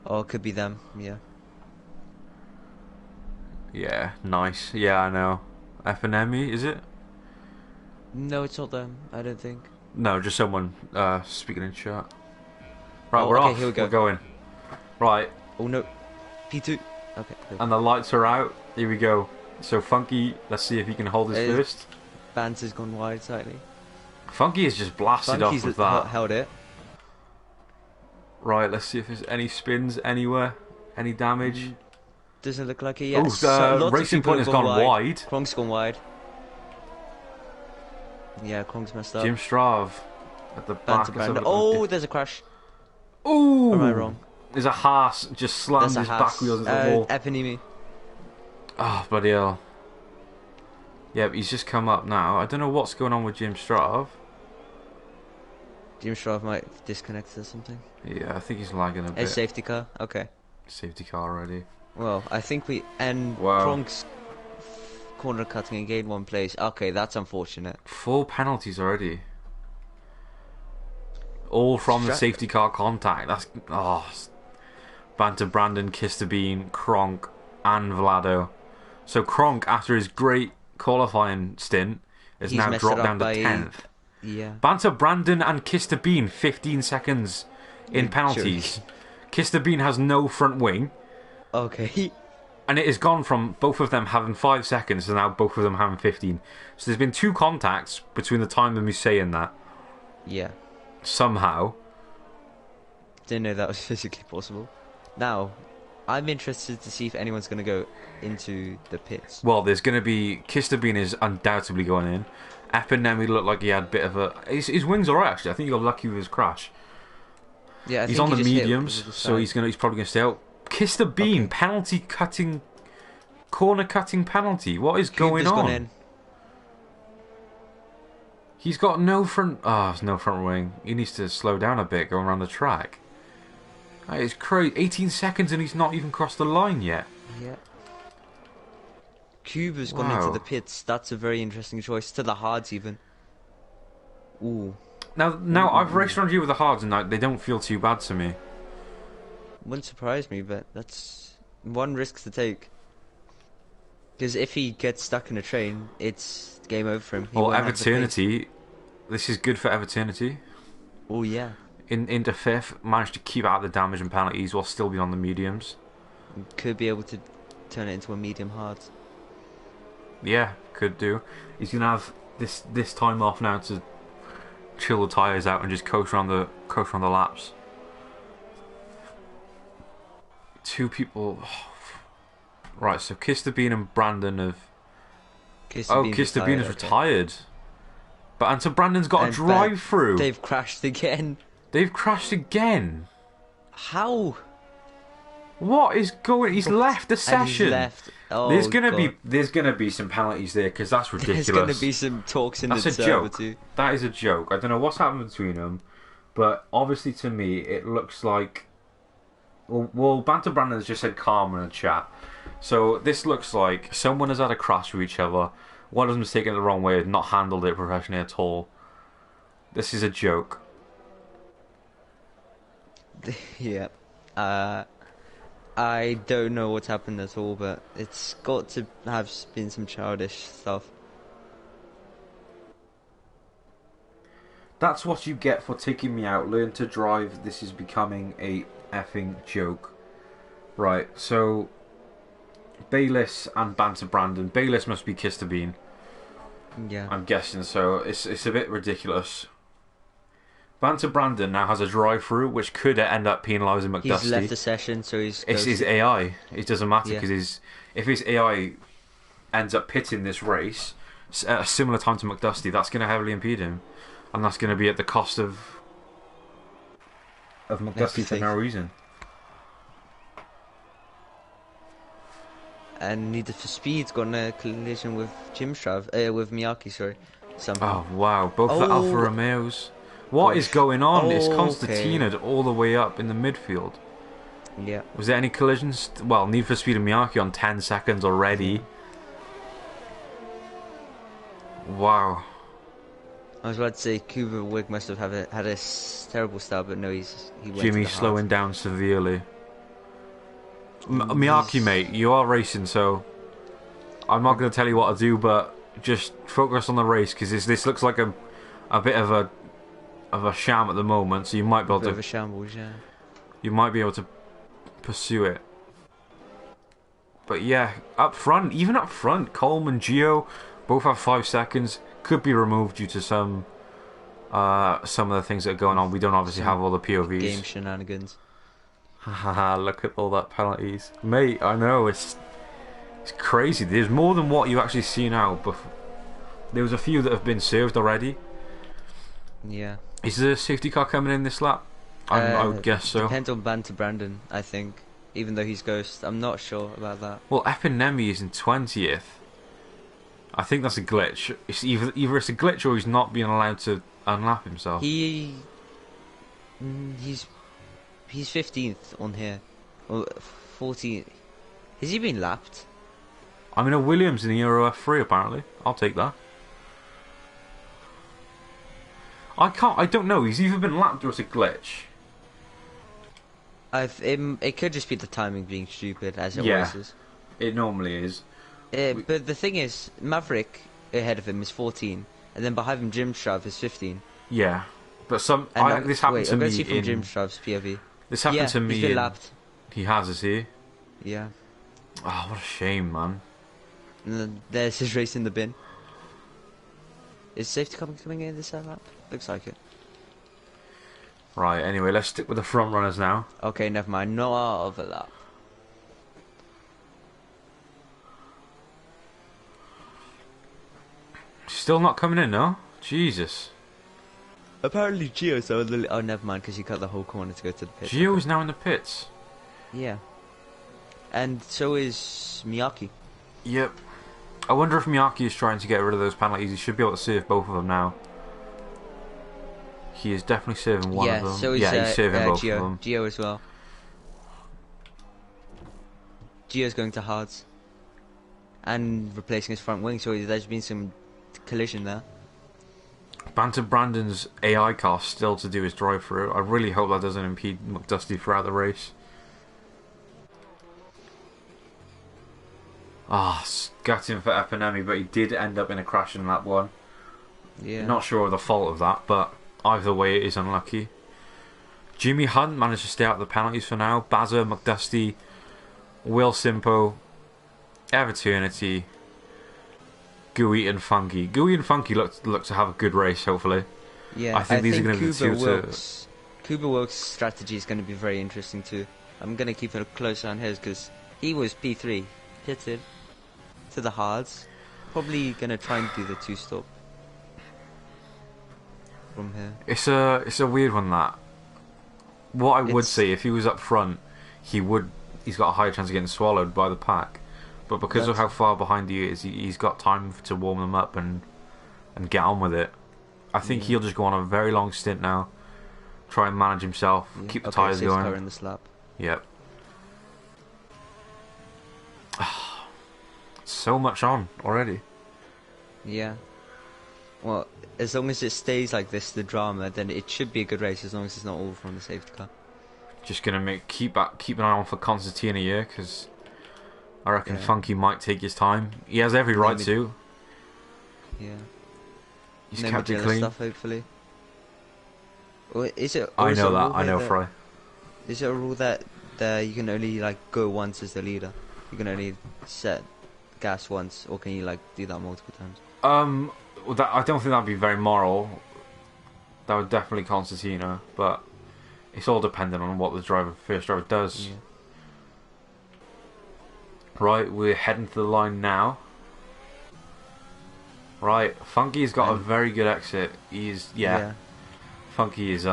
Oh, it could be them. Yeah. Yeah, nice. Yeah, I know. Eponimi, is it? No, it's not them. I don't think. No, just someone speaking in chat. Right, we're off. Here we go. We're going. Right. Oh no. P2. Okay. Good. And the lights are out. Here we go. So Funky, let's see if he can hold his first. Banter's gone wide slightly. Funky is just blasted off with that. Held it. Right, let's see if there's any spins anywhere. Any damage. Doesn't look like it yet. Oh, Racing Point has gone wide. Kronk's gone wide. Yeah, Kronk's messed up. Jim Strav at the back. Oh, there's a crash. Ooh. Am I wrong? There's a Haas just slammed That's a his Haas. back wheels into the wall. Eponimi. Oh, bloody hell. Yeah, but he's just come up now. I don't know what's going on with Jim Strav. Jim Strav might disconnect or something. Yeah, I think he's lagging a bit. A safety car? Okay. Safety car already. Well, I think we... And Wow. Kronk's corner cutting and gained 1 place. Okay, that's unfortunate. 4 penalties already. All from the safety car contact. That's... Oh... Banter Brandon, Kisterbean, Kronk, and Vlado. So Kronk, after his great qualifying stint, has He's now messed dropped it down up to by 10th. Yeah. Banter Brandon and Kisterbean, 15 seconds in penalties. Kisterbean has no front wing. Okay. And it has gone from both of them having 5 seconds to now both of them having 15. So there's been 2 contacts between the time of me saying that. Yeah. Somehow. Didn't know that was physically possible. Now, I'm interested to see if anyone's going to go into the pits. Well, there's going to be... Kisterbean is undoubtedly going in. Epinemi looked like he had a bit of a... His wing's alright, actually. I think he got lucky with his crash. Yeah, I he's think on he the just hit mediums, with the so side. he's probably going to stay out. Kisterbean, Okay. penalty cutting... Corner cutting penalty. What is going Cooper's on? gone in. He's got no front... Oh, no front wing. He needs to slow down a bit going around the track. That is crazy. 18 seconds and he's not even crossed the line yet. Yeah. Cuba's gone Wow. into the pits. That's a very interesting choice. To the hards, even. Ooh. Now I've raced around here with the hards and they don't feel too bad to me. Wouldn't surprise me, but that's one risk to take. Because if he gets stuck in a train, it's game over for him. He Well, won't have the pace. Everternity... This is good for Everternity. Oh, yeah. Into 5th, managed to keep out the damage and penalties while still being on the mediums. Could be able to turn it into a medium hard. Yeah, could do. He's gonna have this time off now to chill the tyres out and just coast around the laps. 2 people. Right, so Kisterbean and Brandon have. Kisterbean is retired. But and so Brandon's got a drive through. They've crashed again. They've crashed again. How? What is going? He's left the And session. he's left. Oh, there's gonna be some penalties there because that's ridiculous. There's gonna be some talks in That's the a server joke. too. That is a joke. I don't know what's happened between them, but obviously to me it looks like. Well, Banter Brandon has just said calm in a chat, so this looks like someone has had a crash with each other. One of them's taken it the wrong way and not handled it professionally at all. This is a joke. Yeah. I don't know what's happened at all, but it's got to have been some childish stuff. That's what you get for taking me out. Learn to drive. This is becoming a effing joke. Right, so Bayliss and Banter Brandon. Bayliss must be Kisterbean. Yeah. I'm guessing so. It's a bit ridiculous. Banter Brandon now has a drive-through, which could end up penalising McDusty. He's left the session, so he's. It's his AI. It doesn't matter Yeah. because if his AI ends up pitting this race at a similar time to McDusty, that's going to heavily impede him, and that's going to be at the cost of McDusty for no reason. And Need for Speed's got in a collision with with Miyake, sorry. Somehow. Oh wow! Both the Alfa Romeos. What is going on? It's Constantina all the way up in the midfield. Yeah. Was there any collisions? Well, Need for Speed and Miyake on 10 seconds already. Wow. I was about to say Kuba Wig must have had a terrible start, but no, he went Jimmy to the slowing down severely. Miyake, mate, you are racing, so I'm not going to tell you what to do, but just focus on the race because this looks like a bit of a sham at the moment. So you might be able Bit to of a shambles, yeah. you might be able to pursue it. But yeah, even up front, Coleman, Gio, both have 5 seconds. Could be removed due to some of the things that are going on. We don't obviously have all the POVs. Game shenanigans. Haha, look at all that penalties. Mate, I know, it's crazy. There's more than what you actually see now. But there was a few that have been served already. Yeah. Is there a safety car coming in this lap? I would guess so. Depends on Banter Brandon, I think. Even though he's Ghost, I'm not sure about that. Well, Epinemi is in 20th. I think that's a glitch. It's either it's a glitch or he's not being allowed to unlap himself. He's 15th on here, or 14th. Has he been lapped? I mean, a Williams in the Euro F3 apparently. I'll take that. I don't know. He's either been lapped or it's a glitch. It could just be the timing being stupid, as it Yeah. always is. It normally is. But the thing is, Maverick ahead of him is 14, and then behind him Jimstrav is 15. Yeah, but this happened to I'm me going to see from in. Jimstrav's POV. This happened to me. He's been in, lapped. He has, is he? Yeah. Oh, what a shame, man. And then there's his race in the bin. Is safety coming in this lap? Looks like it. Right. Anyway, let's stick with the front runners now. Okay, never mind. No overlap. Still not coming in, no? Jesus. Apparently Gio's though. Oh, never mind, because he cut the whole corner to go to the pit. Gio is now in the pits. Yeah. And so is Miyake. Yep. I wonder if Miyake is trying to get rid of those penalties. He should be able to serve both of them now. He is definitely serving one of them. So is, he's serving both Gio. of them. Gio as well. Gio's going to hards. And replacing his front wing, so there's been some collision there. Banter Brandon's AI car still to do his drive through. I really hope that doesn't impede McDusty throughout the race. Gutting for Epinemi, but he did end up in a crash in lap 1. Yeah. Not sure of the fault of that, but either way it is unlucky. Jimmy Hunt managed to stay out of the penalties for now. Bazza, McDusty, Will Simpo, Everternity, Gooey and Funky. Gooey and Funky look to have a good race, hopefully. Yeah, I think these are going to be the two Kuba Wilkes' strategy is going to be very interesting too. I'm going to keep a close eye on his because he was P3, pitted to the hards. Probably going to try and do the 2-stop from here. It's a weird one, that. What I would say, if he was up front, he's got a higher chance of getting swallowed by the pack. But because of how far behind he is, he's got time to warm them up and get on with it. I think he'll just go on a very long stint now. Try and manage himself, keep the tyres going. In this lap. Yep. So much on already. Yeah. Well, as long as it stays like this, the drama, then it should be a good race. As long as it's not all from the safety car. Just gonna keep an eye on for Constantine here, because I reckon Funky might take his time. He has every right to. Yeah. He's no kept it Magellan clean. stuff, hopefully. Or is it? I know that. I know Fry. Is it a rule that you can only go once as the leader? You can only set gas once, or can you do that multiple times? I don't think that'd be very moral. That would definitely Constantino, but it's all dependent on what the first driver does. Yeah. Right, we're heading to the line now. Right, Funky's got a very good exit. Funky is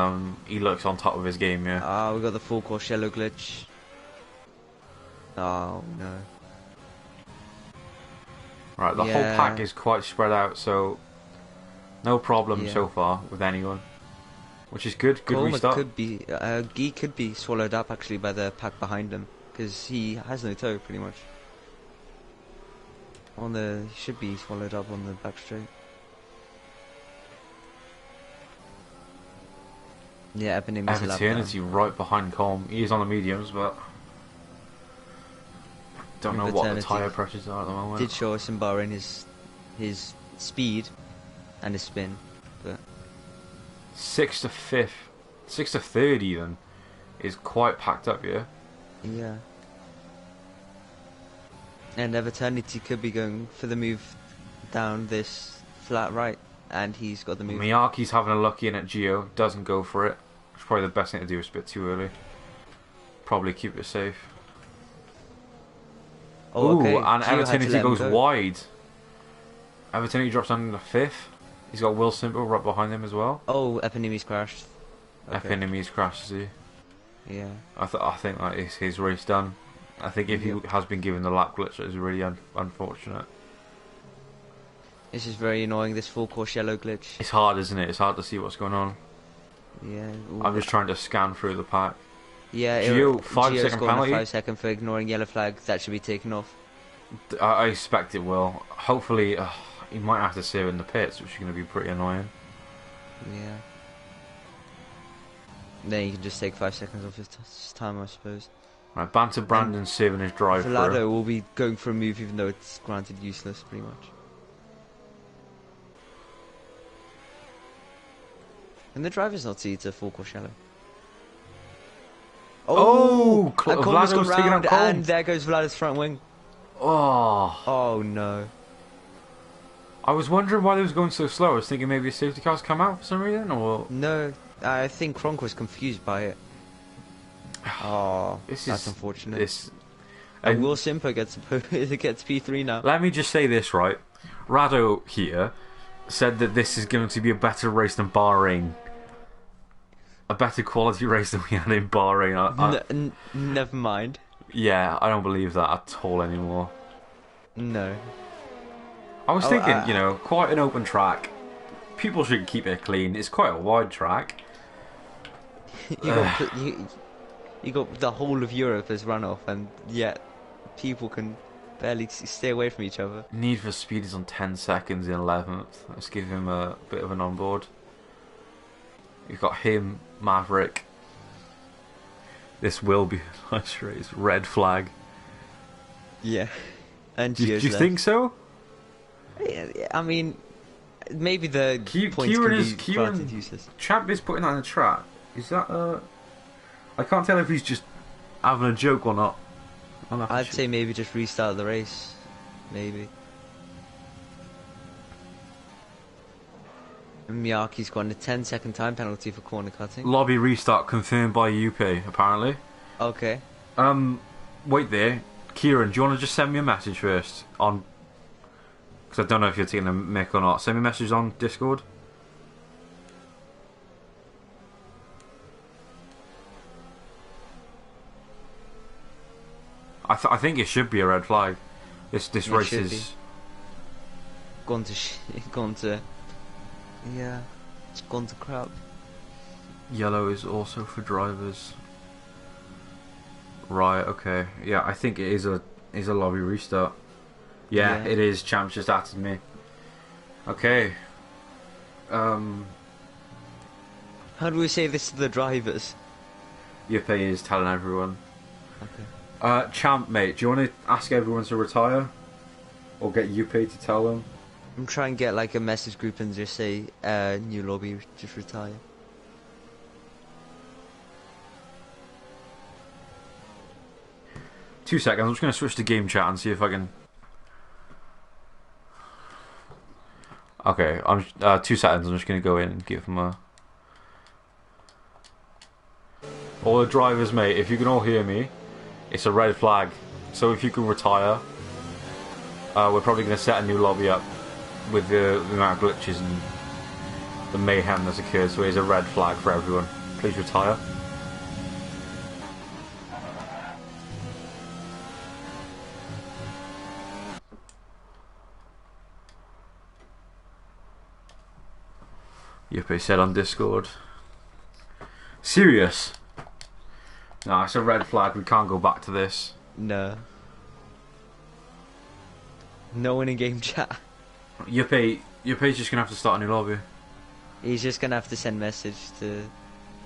he looks on top of his game, yeah. We got the full course yellow glitch. Oh no. Right, the whole pack is quite spread out, so no problem so far with anyone, which is good. Good restart. Guy could be swallowed up actually by the pack behind him because he has no toe pretty much. He should be swallowed up on the back straight. Yeah, Eternity right behind Colm. He is on the mediums, but don't know what the tyre pressures are at the moment. Did show us in Bahrain his speed and his spin, but 6th to 5th, 6th to 3rd even is quite packed up, yeah. Yeah. And Everternity could be going for the move down this flat right, and he's got the move. Miyake's having a lucky in at Gio, doesn't go for it. It's probably the best thing to do, is a bit too early. Probably keep it safe. Oh, okay. And Everternity goes go. wide. Everternity drops down to the 5th. He's got Will Simple right behind him as well. Oh, Epinemi's crashed. Okay. enemies crashes he. Yeah. I think that is his race done. I think if he has been given the lap glitch, that is really unfortunate. This is very annoying. This full course yellow glitch. It's hard, isn't it? It's hard to see what's going on. Yeah. I'm just trying to scan through the pack. Yeah. Gio, 5 Gio's second got a penalty. 5 second for ignoring yellow flag. That should be taken off. I expect it will. Hopefully, he might have to save in the pits, which is going to be pretty annoying. Yeah. Then you can just take 5 seconds off his time, I suppose. Right, Banter Brandon saving his drive Vlado through. will be going for a move, even though it's granted useless, pretty much. And the driver's not see it's a full course yellow. Oh, and Colm has gone Vlado's taking out round, Colm. and there goes Vlado's front wing. Oh, Oh no. I was wondering why they was going so slow. I was thinking maybe a safety car's come out for some reason, or No, I think Kronk was confused by it. Oh, that's unfortunate. And Will Simper gets P3 now. Let me just say this, right? Rado here said that this is going to be a better race than Bahrain. A better quality race than we had in Bahrain. Never mind. Yeah, I don't believe that at all anymore. No. I was thinking, you know, quite an open track. People should keep it clean. It's quite a wide track. You got the whole of Europe as runoff, and yet people can barely stay away from each other. Need for Speed is on 10 seconds in 11th. Let's give him a bit of an onboard. You've got him, Maverick. This will be a nice race. Red flag. Yeah. And do you think so? Yeah, I mean, maybe the points can be granted useless. Champ is putting that in the track. Is that I can't tell if he's just having a joke or not. I'd say maybe just restart the race. Maybe. And Miyake's got a 10-second time penalty for corner cutting. Lobby restart confirmed by UP, apparently. Okay. Wait there. Kieran, do you want to just send me a message first on... Because I don't know if you're taking a mic or not. Send me a message on Discord. I think it should be a red flag. This race is gone to yeah, it's gone to crap. Yellow is also for drivers. Right. Okay. Yeah, I think it is a lobby restart. Yeah, it is. Champ's just added me. Okay. How do we say this to the drivers? Yuppie is telling everyone. Okay. Champ, mate, do you want to ask everyone to retire? Or get UP to tell them? I'm trying to get like a message group and just say, new lobby, just retire. Two seconds, I'm just going to switch to game chat and see if I can... Okay, 2 seconds, I'm just going to go in and give them a... All the drivers, mate, if you can all hear me, it's a red flag. So if you can retire, we're probably going to set a new lobby up with the amount of glitches and the mayhem that's occurred. So it's a red flag for everyone. Please retire. Yuppie said on Discord. Serious? No, it's a red flag. We can't go back to this. No. No one in game chat. Yuppie's just gonna have to start a new lobby. He's just gonna have to send message to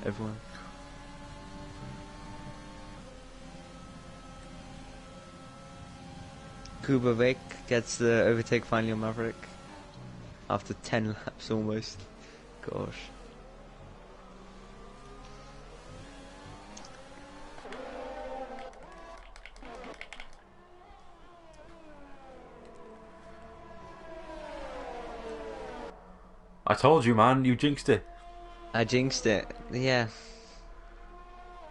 everyone. Kubovic gets the overtake finally on Maverick. After 10 laps almost. Gosh. I told you, man. You jinxed it. I jinxed it. Yeah.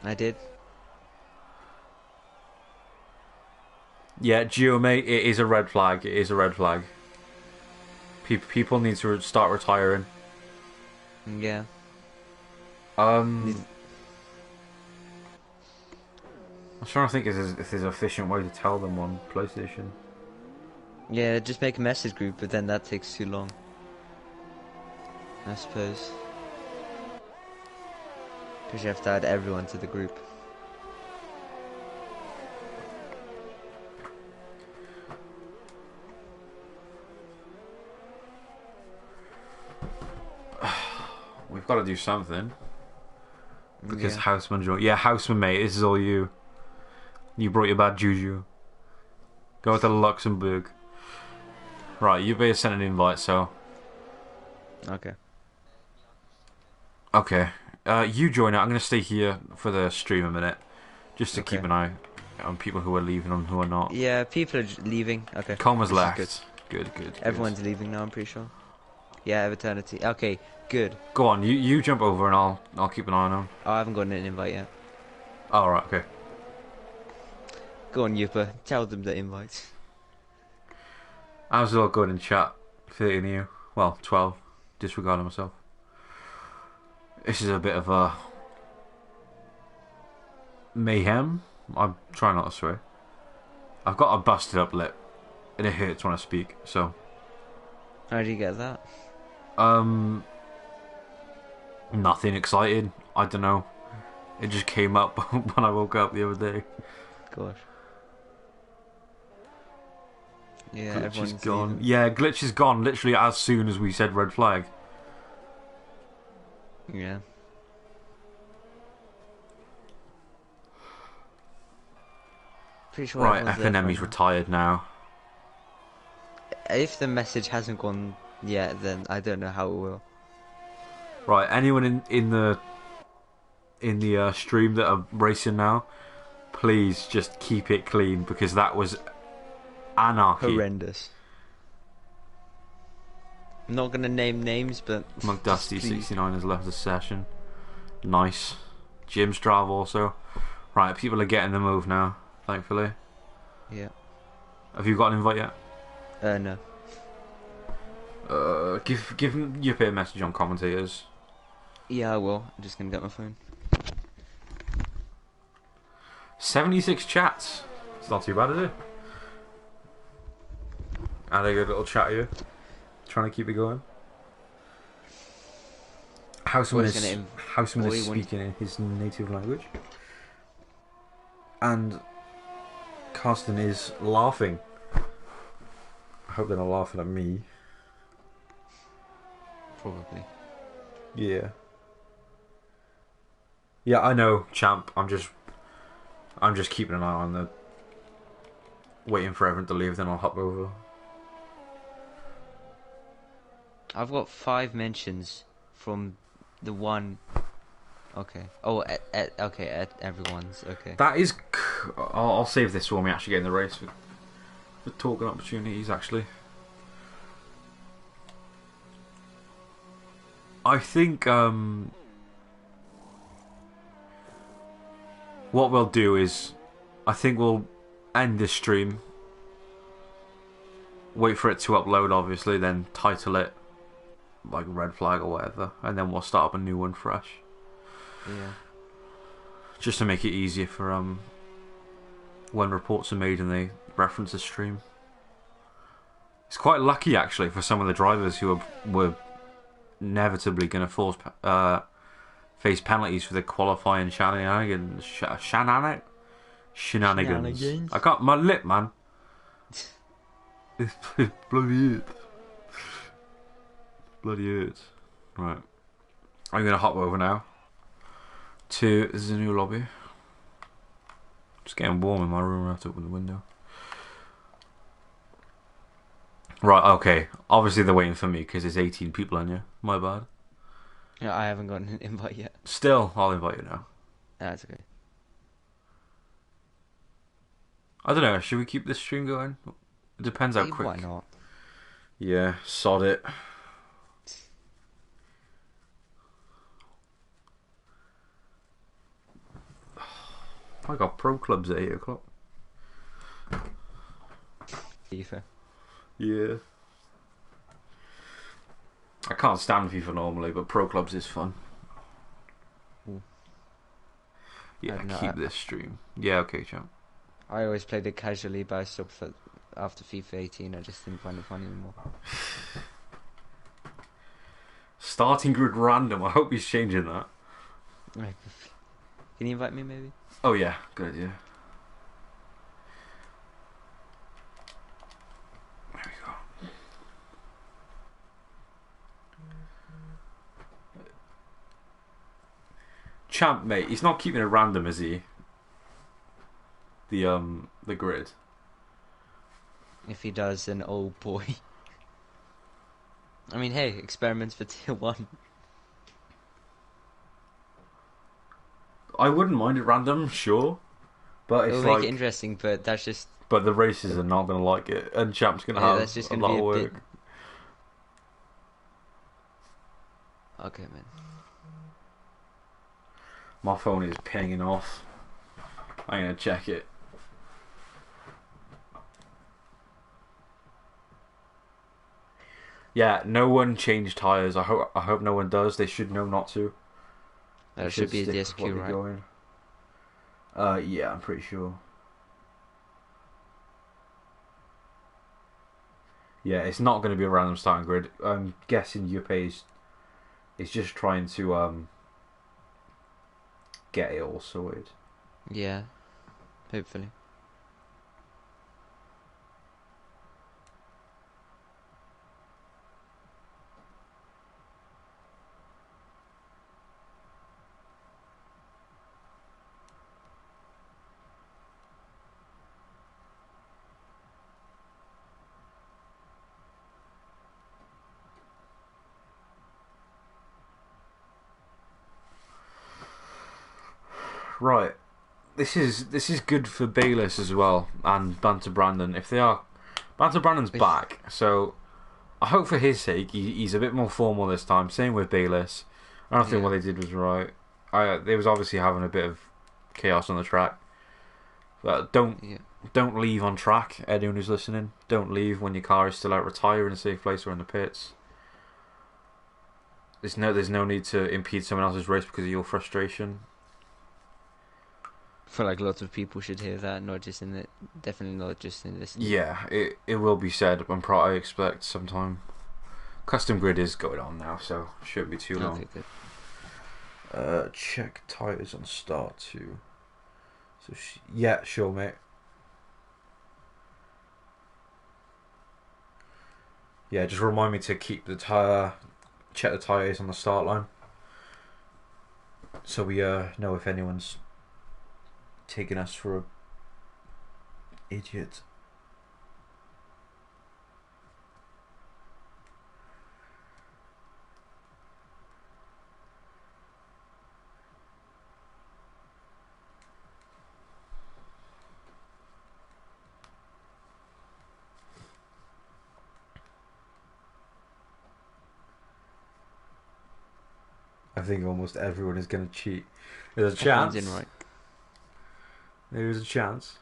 I did. Yeah, Gio, mate, it is a red flag. It is a red flag. People need to start retiring. Yeah. I'm trying to think if there's an efficient way to tell them on PlayStation. Yeah, just make a message group, but then that takes too long, I suppose. Because you have to add everyone to the group. We've got to do something. Because Yeah. Houseman joined. Yeah, Houseman, mate, this is all you. You brought your bad juju. Go to Luxembourg. Right, you better send an invite, so. Okay. Okay. You join it. I'm going to stay here for the stream a minute. Just to keep Okay. an eye on people who are leaving and who are not. Yeah, people are leaving. Okay. Coma's This is left. Good. Everyone's leaving now, I'm pretty sure. Yeah, Eternity. Okay, good. Go on, you jump over and I'll keep an eye on them. Oh, I haven't gotten an invite yet. Oh, right, okay. Go on, Yupa. Tell them the invite. How's it all going in chat? 13 of you. Well, 12. Disregarding myself. This is a bit of a mayhem. I'm trying not to swear. I've got a busted up lip. And it hurts when I speak, so. How do you get that? Nothing exciting. I don't know. It just came up when I woke up the other day. Gosh. Yeah, Glitch everyone's is gone. leaving. Yeah, Glitch is gone literally as soon as we said red flag. Yeah. Pretty sure Right, everyone's left FNM's now. retired now. If the message hasn't gone yet, then I don't know how it will. Right, anyone in the stream that are racing now, please just keep it clean because that was anarchy. Horrendous. I'm not gonna name names, but McDusty69 has left the session. Nice. Jim's drive also. Right, people are getting the move now, thankfully. Yeah. Have you got an invite yet? No. Give you a message on commentators. Yeah, I will. I'm just gonna get my phone. 76 chats. It's not too bad, is it? And a good little chat here. Trying to keep it going. Houseman is speaking in his native language. And Carsten is laughing. I hope they're not laughing at me. Probably. Yeah. Yeah, I know, champ. I'm just keeping an eye on the. Waiting for everyone to leave, then I'll hop over. I've got 5 mentions from the one. Okay. Oh, okay, at everyone's. Okay. That is. I'll save this when we actually get in the race for talking opportunities, actually. I think what we'll do is I think we'll end this stream, wait for it to upload obviously, then title it like red flag or whatever, and then we'll start up a new one fresh. Yeah. Just to make it easier for when reports are made and they reference the stream. It's quite lucky actually for some of the drivers who were inevitably going to face penalties for the qualifying shenanigans. Shenanigans. I got my lip, man. It's bloody hurts. Bloody hurts. Right. I'm going to hop over now to the new lobby. It's getting warm in my room. I have to open the window. Right, okay. Obviously they're waiting for me because there's 18 people in here. My bad. Yeah, I haven't gotten an invite yet. Still, I'll invite you now. That's okay. I don't know, should we keep this stream going? It depends how quick. Why not? Yeah, sod it. I got pro clubs at 8 o'clock. FIFA. Yeah. I can't stand FIFA normally, but pro clubs is fun. Yeah, don't know. keep this stream. Yeah, okay, champ. I always played it casually, but I stopped after FIFA 18. I just didn't find it fun anymore. Starting grid random. I hope he's changing that. Can you invite me, maybe? Oh yeah, good idea. There we go. Champ, mate, he's not keeping it random, is he? The grid. If he does, then oh boy. I mean, hey, experiments for tier 1. I wouldn't mind it random, sure, but it's It'll like, make it interesting, but that's just... but the races are not gonna like it, and Champ's gonna Yeah, have that's just a going to lot be of a work. bit... Okay, man. My phone is pinging off. I'm gonna check it. Yeah, no one changed tires. I hope no one does. They should know not to. That should be a stick with DSQ, what they're right? going. Yeah, I'm pretty sure. Yeah, it's not going to be a random starting grid. I'm guessing Yuppie is just trying to get it all sorted. Yeah, hopefully. Right. This is good for Bayless as well and Banter Brandon. If they are, Banter Brandon's back, so I hope for his sake he's a bit more formal this time. Same with Bayless. I don't think what they did was right. They was obviously having a bit of chaos on the track, but don't leave on track. Anyone who's listening, don't leave when your car is still out. Retire in a safe place or in the pits. There's no need to impede someone else's race because of your frustration. I feel like lots of people should hear that, definitely not just in this. Yeah, it will be said. I expect sometime. Custom grid is going on now, so shouldn't be too long. Okay, good. Check tires on start too. So yeah, sure, mate. Yeah, just remind me to keep the tire, check the tires on the start line, so we know if anyone's taking us for a idiot. I think almost everyone is going to cheat. There's a chance. Everyone's in right. There's a chance.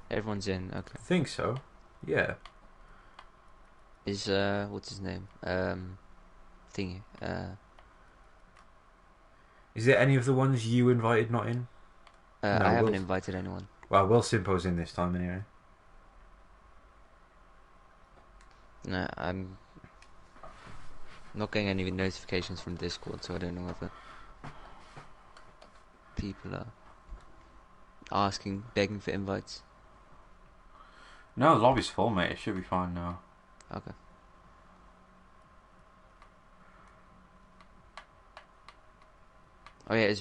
Everyone's in. Okay. I think so. Yeah. Is what's his name? Thingy. Is there any of the ones you invited not in? No, I haven't invited anyone. Well, Will Simpo's in this time anyway. No, I'm not getting any notifications from Discord, so I don't know whether people are begging for invites. No, the lobby's full, mate. It should be fine now. Okay. Oh yeah,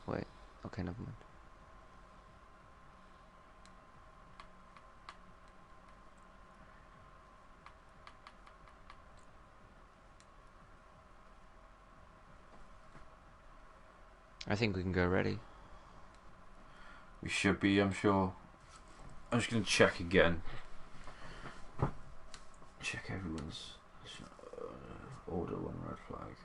wait. Okay, never mind. I think we can go ready. We should be, I'm sure. I'm just going to check again. Check everyone's order one red flag.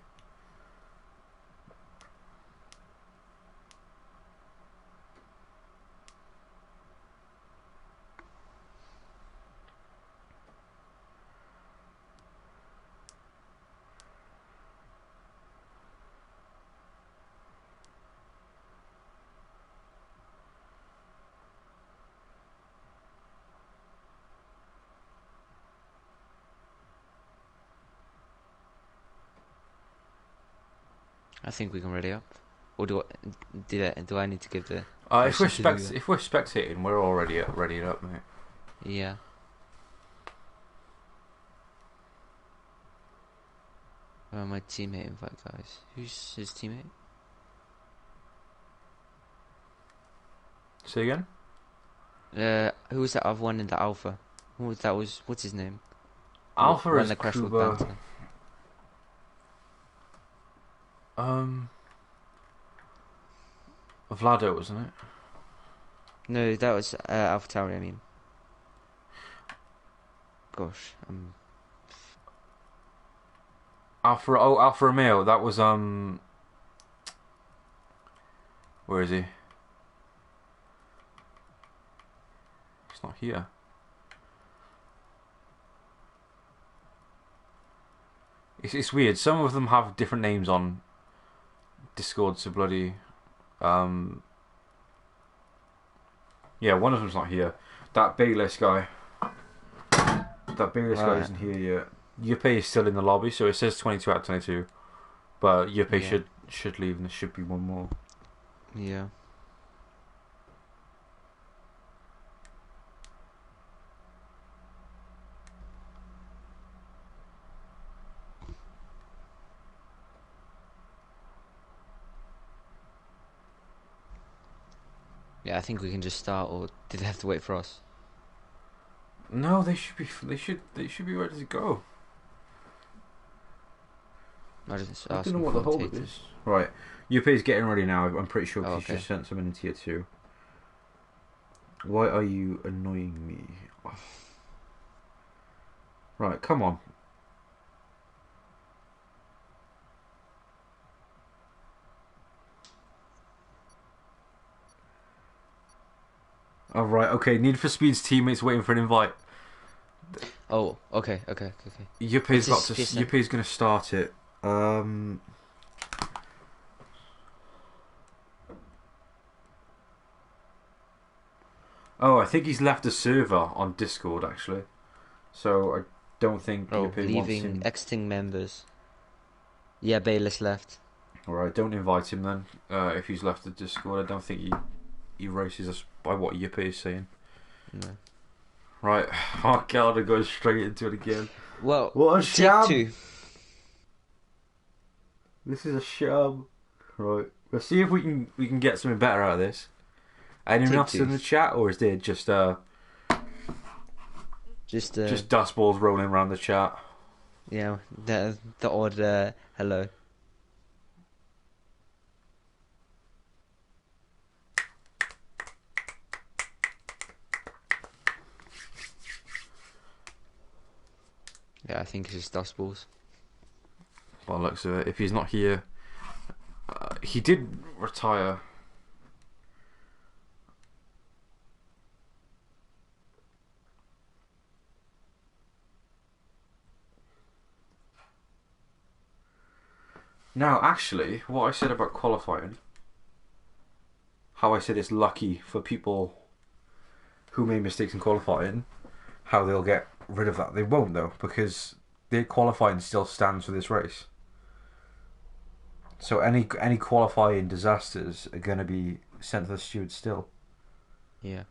I think we can ready up. Or do I need to give the If we're person to do that? if we're spectating, we're already ready up, mate. Yeah. My teammate invite guys. Who's his teammate? Say again? Who was that other one in the alpha? What's his name? Alpha When is the crash with Kuba. banter. Vlado, wasn't it? No, that was Alpha Tauri, I mean. Gosh, Alpha Romeo. That was Where is he? He's not here. It's weird. Some of them have different names on Discord. So bloody. Yeah, one of them's not here. That Bayless guy. That Bayless guy isn't here yet. Yuppie is still in the lobby, so it says 22 out of 22. But Yuppie should leave, and there should be one more. yeah. Yeah, I think we can just start, or did they have to wait for us? No, they should be. They should be ready to go. I just I asked don't know them what the for hold data. is. Right, Yuppie's getting ready now. I'm pretty sure Oh, he's okay. just sent someone in tier 2. Why are you annoying me? Oh. Right, come on. Alright, okay, Need for Speed's teammates waiting for an invite. Oh, okay. Yuppie's gonna start it. Oh, I think he's left a server on Discord actually. So I don't think Yuppie wants leaving him. exiting members. Yeah, Bayless left. Alright, don't invite him then. If he's left the Discord, I don't think he races us by what Yuppie is saying. No. Right, oh god, I go straight into it again. Well, What a sham! take 2. This is a sham. Right, let's see if we can get something better out of this. Anyone Take else 2. in the chat, or is there just dust balls rolling around the chat? Yeah, the odd hello. Yeah, I think it's just dust balls. By the looks of it, if he's not here, he did retire. Now, actually, what I said about qualifying, how I said it's lucky for people who made mistakes in qualifying, how they'll get rid of that. They won't though, because their qualifying still stands for this race. So any qualifying disasters are going to be sent to the stewards still. Yeah.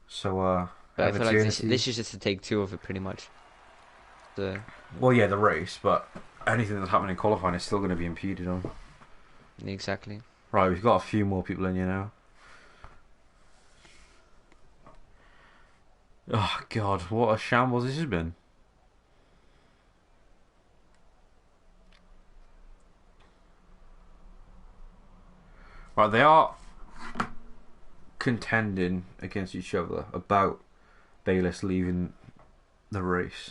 So but I feel like this is just a take 2 of it, pretty much. Well, yeah, the race, but anything that's happening in qualifying is still going to be impeded on. Exactly. Right, we've got a few more people in here now. Oh god, what a shambles this has been. Right, they are contending against each other about Bayless leaving the race.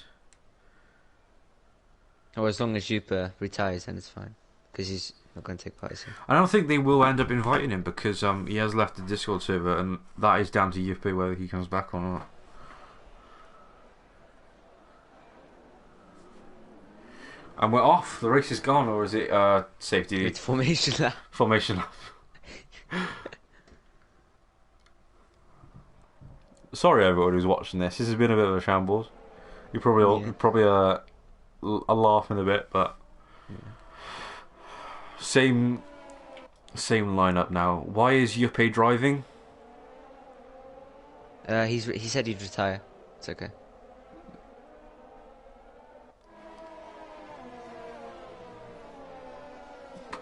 Or as long as Jupa retires, then it's fine, because he's not going to take part. I don't think they will end up inviting him because he has left the Discord server, and that is down to Yuppie whether he comes back or not. And we're off. The race is gone, or is it safety? It's formation lap. Formation lap. Sorry, everyone who's watching this. This has been a bit of a shambles. You probably a laugh in a bit, but Same lineup now. Why is Yuppie driving? He said he'd retire. It's okay.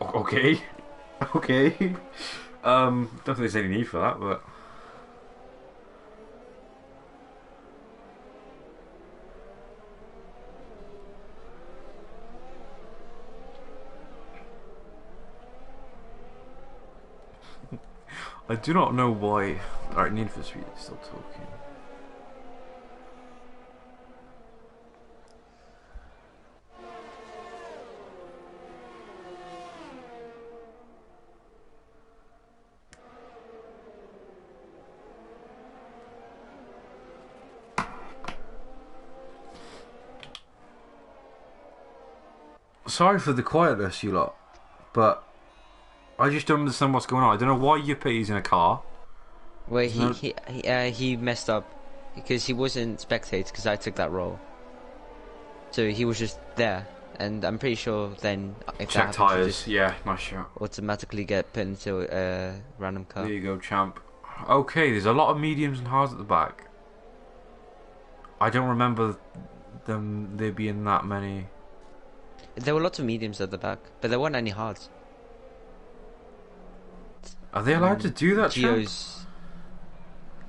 Okay. Okay. Don't think there's any need for that, but I do not know why. Alright, Need for Speed is still talking. Sorry for the quietness, you lot, but I just don't understand what's going on. I don't know why Yuppie's in a car. Wait, he messed up because he wasn't spectator because I took that role. So he was just there, and I'm pretty sure then if Check that happens, tyres, yeah, nice shot. automatically get put into a random car. There you go, champ. Okay, there's a lot of mediums and hards at the back. I don't remember there being that many. There were lots of mediums at the back, but there weren't any hards. Are they allowed to do that, champ? Geos.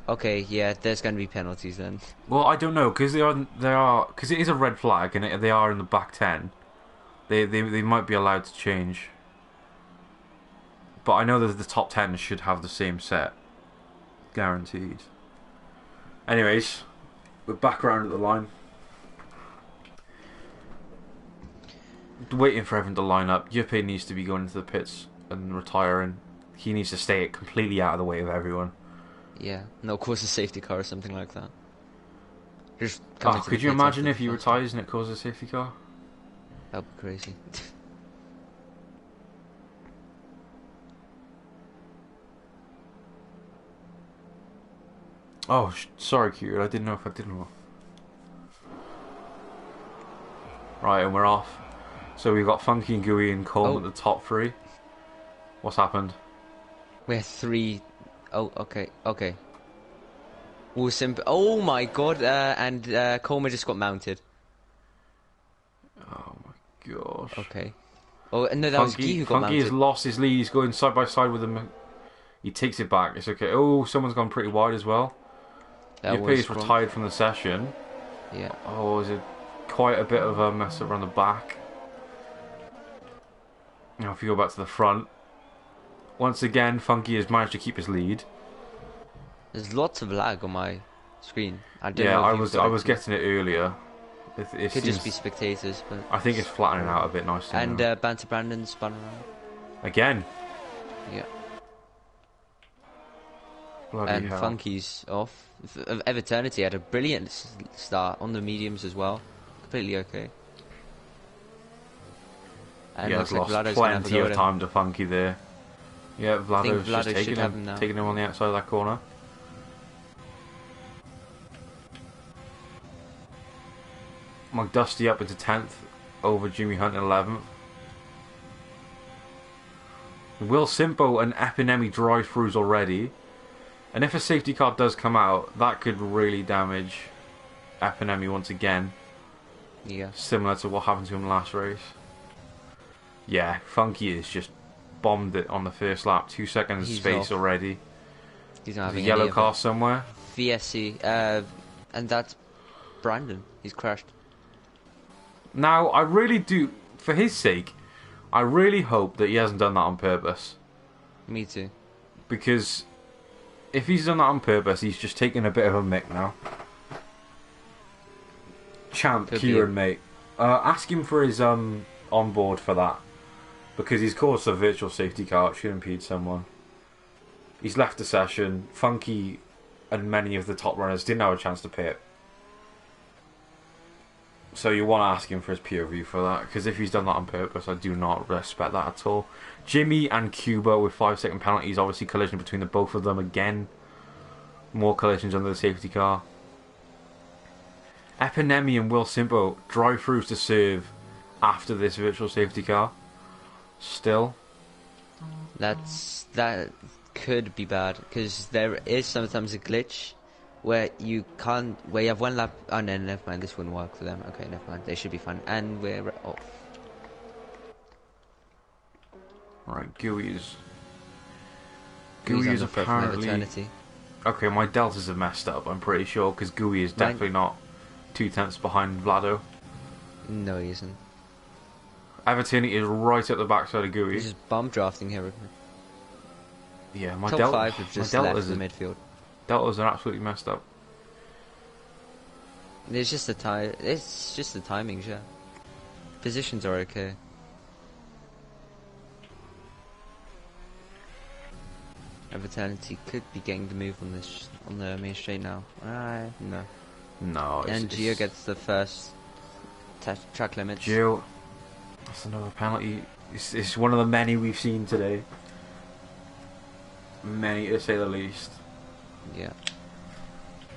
Okay, yeah, there's going to be penalties then. Well, I don't know because they are because it is a red flag and they are in the back 10. They might be allowed to change, but I know that the top 10 should have the same set, guaranteed. Anyways, we're back around at the line, waiting for everyone to line up. Yuppie needs to be going into the pits and retiring. He needs to stay completely out of the way of everyone. Yeah, no, of course a safety car or something like that. Just could you imagine if he retires and it causes a safety car? That'd be crazy. Oh, sorry, Q. I didn't know if I didn't. Right, and we're off. So we've got Funky and Gooey and Cole at the top 3. What's happened? We're 3. Oh, okay. Oh my god, and Coleman just got mounted. Oh my gosh. Okay. Oh, no, that was Guy who got mounted. Funky has lost his lead. He's going side by side with him. He takes it back. It's okay. Oh, someone's gone pretty wide as well. Yuppie's retired from the session. Yeah. Oh, is it quite a bit of a mess around the back? Now if you go back to the front. Once again, Funky has managed to keep his lead. There's lots of lag on my screen. I was getting it earlier. It could just be spectators, but I think it's flattening out a bit nicely. And Banter Brandon spun around again. Yeah. Bloody and hell. Funky's off. Eviternity had a brilliant start on the mediums as well. Completely okay. And yeah, looks like lost Vlado's plenty of time to Funky there. Yeah, Vlado's just taking him on the outside of that corner. McDusty up into 10th over Jimmy Hunt in 11th. Will Simpo and Epinemi drive-throughs already. And if a safety car does come out, that could really damage Epinemi once again. Yeah. Similar to what happened to him last race. Yeah, Funky is just bombed it on the first lap. 2 seconds space already. He's not having a yellow car somewhere. VSC. And that's Brandon. He's crashed. Now, I really do, for his sake, I really hope that he hasn't done that on purpose. Me too. Because if he's done that on purpose, he's just taking a bit of a mick now. Champ, Kieran, mate. Ask him for his onboard for that. Because he's caused a virtual safety car. It should impede someone. He's left the session. Funky and many of the top runners didn't have a chance to pit. So you want to ask him for his POV for that. Because if he's done that on purpose, I do not respect that at all. Jimmy and Cuba with 5-second penalties. Obviously collision between the both of them again. More collisions under the safety car. Epinemi and Will Simpo drive-throughs to serve after this virtual safety car. Still. That could be bad because there is sometimes a glitch where you have one lap. Oh no, never mind. This wouldn't work for them. Okay, never mind. They should be fine. And we're off. Right, Gooey's on the front from apparently. Eternity. Okay, my deltas have messed up. I'm pretty sure because Gooey is definitely not 2/10 behind Vlado. No, he isn't. Evertini is right at the backside of Gooey. He's just bomb drafting here. Yeah, my Top five have just left the midfield. Deltas are absolutely messed up. It's just the timings, yeah. Positions are okay. Eternity could be getting the move on the main straight now. No. No, And Gio gets the first track limits. Gio, that's another penalty. It's one of the many we've seen today. Many, to say the least. Yeah.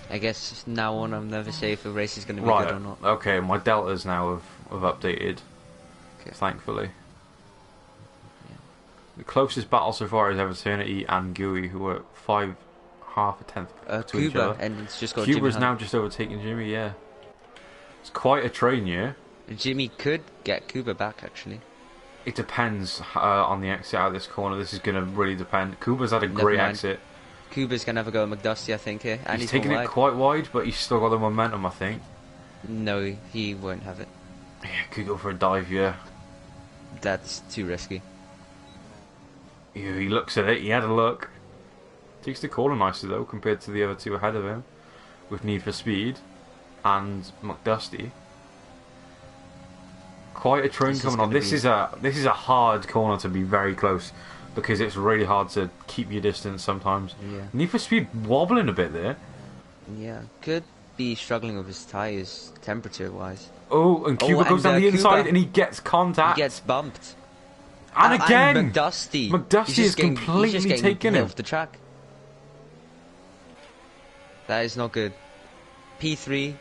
I guess now on I'm never say if a race is going to be Right, good or not. okay, my deltas now have updated. Okay. Thankfully. Yeah. The closest battle so far is Eternity and Gooey, who are half a tenth to each Cuba, other. and it's just got Cuba's Jimmy now just overtaking Jimmy, yeah. It's quite a train, yeah. Jimmy could get Cuba back, actually. It depends on the exit out of this corner. This is going to really depend. Cuba's had a great exit. Cuba's going to have a go at McDusty, I think, here. And he's taking it quite wide, but he's still got the momentum, I think. No, he won't have it. Yeah, could go for a dive, yeah. That's too risky. Yeah, he looks at it. He had a look. Takes the corner nicely, though, compared to the other two ahead of him. With Need for Speed and McDusty. Quite a train coming on. This is a hard corner to be very close because it's really hard to keep your distance sometimes. Yeah. Need for Speed wobbling a bit there. Yeah, could be struggling with his tyres temperature-wise. Oh, and Cuba goes down the inside and he gets contact. He gets bumped. And again, and McDusty. McDusty is completely taken him off the track. That is not good. P3.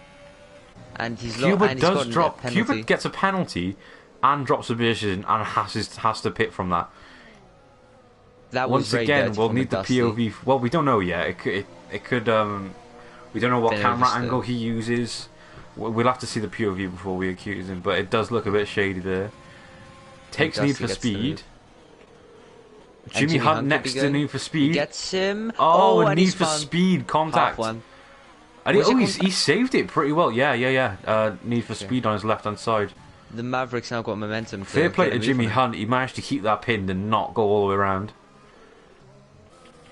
And Cuba does drop. Cuba gets a penalty and drops a position and has to pit from that. That was once again, we'll need the POV. Well, we don't know yet. It could. We don't know what camera angle he uses. We'll have to see the POV before we accuse him. But it does look a bit shady there. Takes Need for Speed. Jimmy Hunt next to Need for Speed. Gets him. Oh, and Need for Speed contact. And he saved it pretty well. Yeah. Need for Speed on his left-hand side. The Mavericks now got momentum. Fair play to Jimmy Hunt. He managed to keep that pinned and not go all the way around.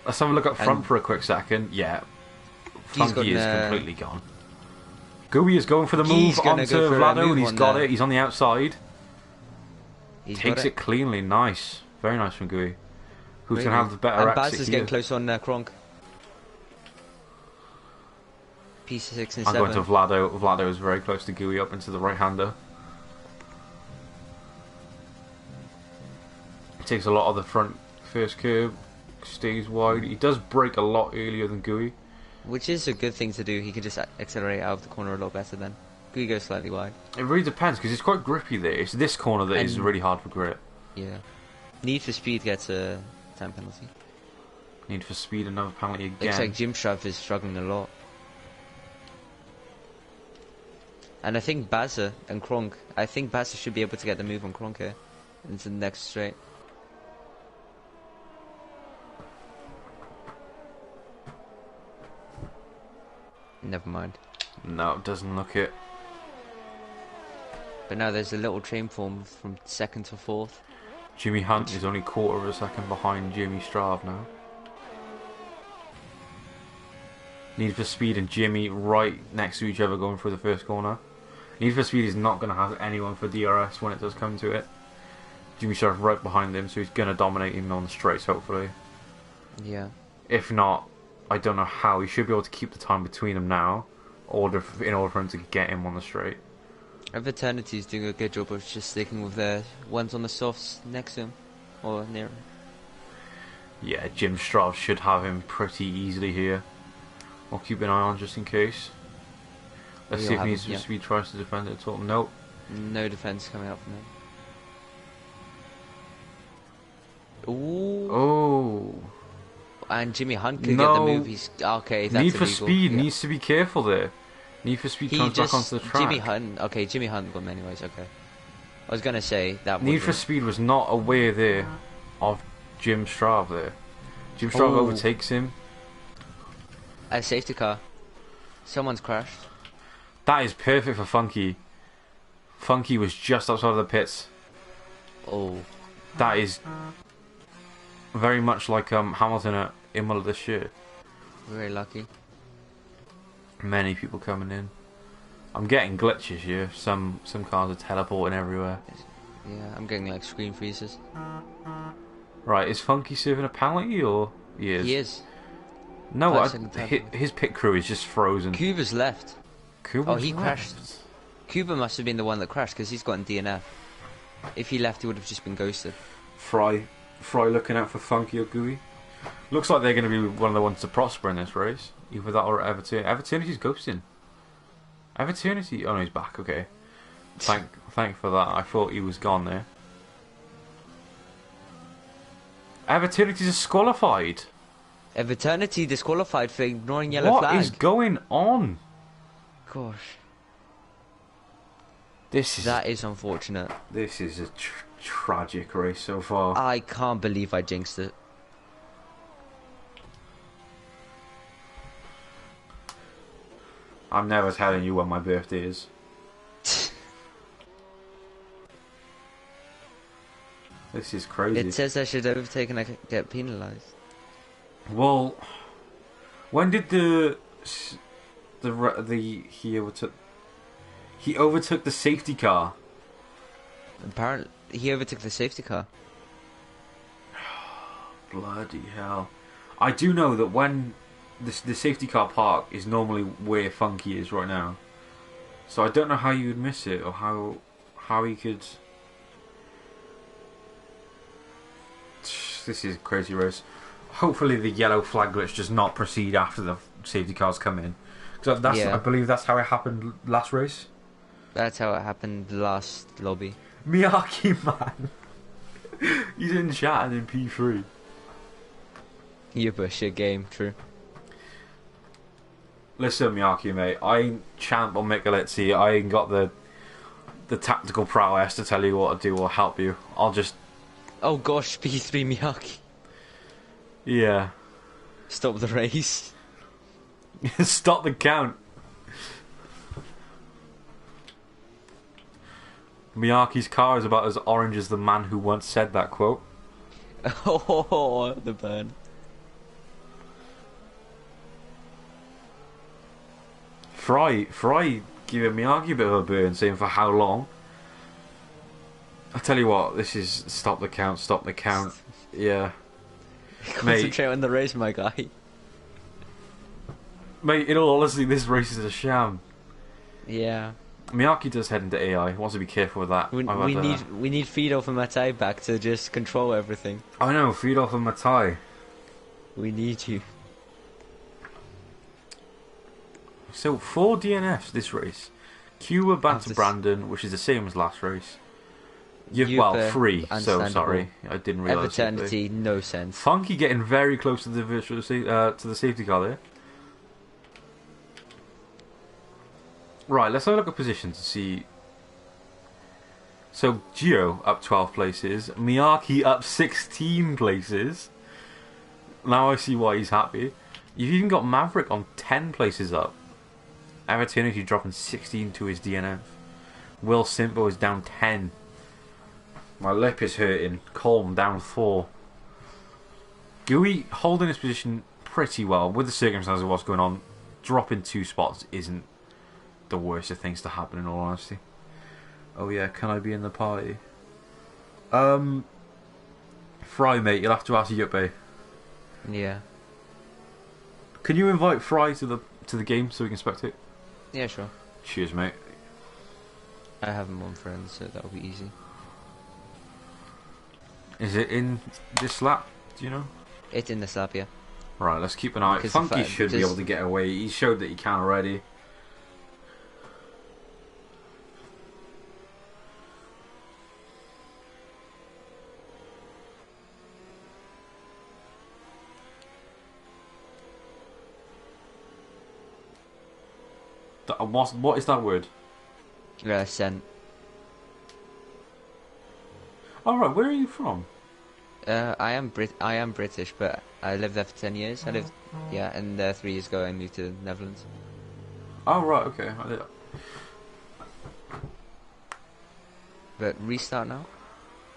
Let's have a look up front for a quick second. Yeah. Funky is completely gone. Gooey is going for the move onto Vlado, and he's got it. He's on the outside. Takes it cleanly. Nice. Very nice from Gooey. Who's going to have the better exit here? And Baz is getting close on Kronk. P6 and 7. I'm going to Vlado. Vlado is very close to Gooey up into the right-hander. Takes a lot of the front first curve. Stays wide. He does brake a lot earlier than Gooey. Which is a good thing to do. He can just accelerate out of the corner a lot better then. Gooey goes slightly wide. It really depends because it's quite grippy there. It's this corner that is really hard for grip. Yeah. Need for Speed gets a time penalty. Need for Speed, another penalty again. Looks like Jim Strav is struggling a lot. And I think Bazza and Kronk, I think Bazza should be able to get the move on Kronk here into the next straight. Never mind. No, it doesn't look it. But now there's a little train form from second to fourth. Jimmy Hunt is only quarter of a second behind Jimmy Strav now. Need for Speed and Jimmy right next to each other going through the first corner. Need for Speed is not going to have anyone for DRS when it does come to it. Jimmy Strav right behind him, so he's going to dominate him on the straights, hopefully. Yeah. If not, I don't know how. He should be able to keep the time between them now in order for him to get him on the straight. Eternity's doing a good job of just sticking with the ones on the softs next to him, or near him. Yeah, Jim Strav should have him pretty easily here. I'll keep an eye on just in case. Let's see if Need for Speed tries to defend it at all. Nope. No defense coming up from him. Ooh. Oh. And Jimmy Hunt could get the No. move. He's okay. That's Need for illegal. Speed Yeah. needs to be careful there. Need for Speed He comes back just onto the Jimmy track. Hunt. Okay, Jimmy Hunt got him anyways. Okay. I was gonna say that Need for wasn't. Speed was not aware there of Jim Straub there. Jim Straub Oh, overtakes him. a safety car. Someone's crashed. That is perfect for Funky. Funky was just outside of the pits. Oh, That is very much like Hamilton at Imola this year. very lucky. Many people coming in. I'm getting glitches here. Some cars are teleporting everywhere. Yeah, I'm getting like screen freezes. Right, is Funky serving a penalty or he is? He is. No, 5 second time. his pit crew is just frozen. Cuba's left. Kuba's Oh, he left. crashed. Cuba must have been the one that crashed because he's gotten DNF. If he left, he would have just been ghosted. Fry looking out for Funky or Gooey. Looks like they're going to be one of the ones to prosper in this race. Either that or Everton. Everternity's ghosting. Everternity. Oh no, he's back. Okay. Thank for that. I thought he was gone there. Everternity's disqualified. Eviternity disqualified for ignoring yellow What flag. is going on? Gosh, That is unfortunate. This is a tragic race so far. I can't believe I jinxed it. I'm never telling you when my birthday is. This is crazy. It says I should overtake and I get penalised. Well, when did he overtook the safety car? Apparently, he overtook the safety car. Bloody hell! I do know that when the safety car park is normally where Funky is right now, so I don't know how you would miss it or how he could. This is a crazy race. Hopefully the yellow flag glitch does not proceed after the safety cars come in. Because I believe that's how it happened last race. That's how it happened last lobby. Miyake, man. He's in chat and in P3. You bullshit game, true. Listen, Miyake, mate. I ain't champ or Michelizzi. I ain't got the tactical prowess to tell you what to do or help you. I'll just... Oh gosh, P3 Miyake. Yeah. Stop the race. Stop the count. Miyake's car is about as orange as the man who once said that quote. Oh, the burn. Fry giving Miyake a bit of a burn, saying for how long. I tell you what, this is stop the count. Yeah. Concentrate on the race, my guy. Mate, in all honesty, this race is a sham. Yeah. Miyake does head into AI. He wants to be careful with that. We need Fido and Matai back to just control everything. I know, feed off of Matai. We need you. So 4 DNFs this race. Cuba back to Brandon, which is the same as last race. Well, 3. So sorry, I didn't realise. Eviternity, no sense. Funky getting very close to the safety car there. Right, let's have a look at positions to see. So Gio up 12 places, Miyake up 16 places. Now I see why he's happy. You've even got Maverick on 10 places up. Everternity dropping 16 to his DNF. Will Simpo is down 10. My lip is hurting. Colm down 4. Gooey holding his position pretty well with the circumstances of what's going on. Dropping 2 spots isn't the worst of things to happen, in all honesty. Oh yeah, can I be in the party? Fry, mate, you'll have to ask Yuppie. Yeah. Can you invite Fry to the game so we can spectate? Yeah, sure. Cheers, mate. I have him on friends, so that'll be easy. Is it in this lap? Do you know? It's in the slab, yeah. Right, let's keep an eye. Funky should be able to get away. He showed that he can already. What is that word? Scent. Alright, where are you from? I am British, but I lived there for 10 years. I lived, and 3 years ago I moved to the Netherlands. Oh, right, okay. But restart now?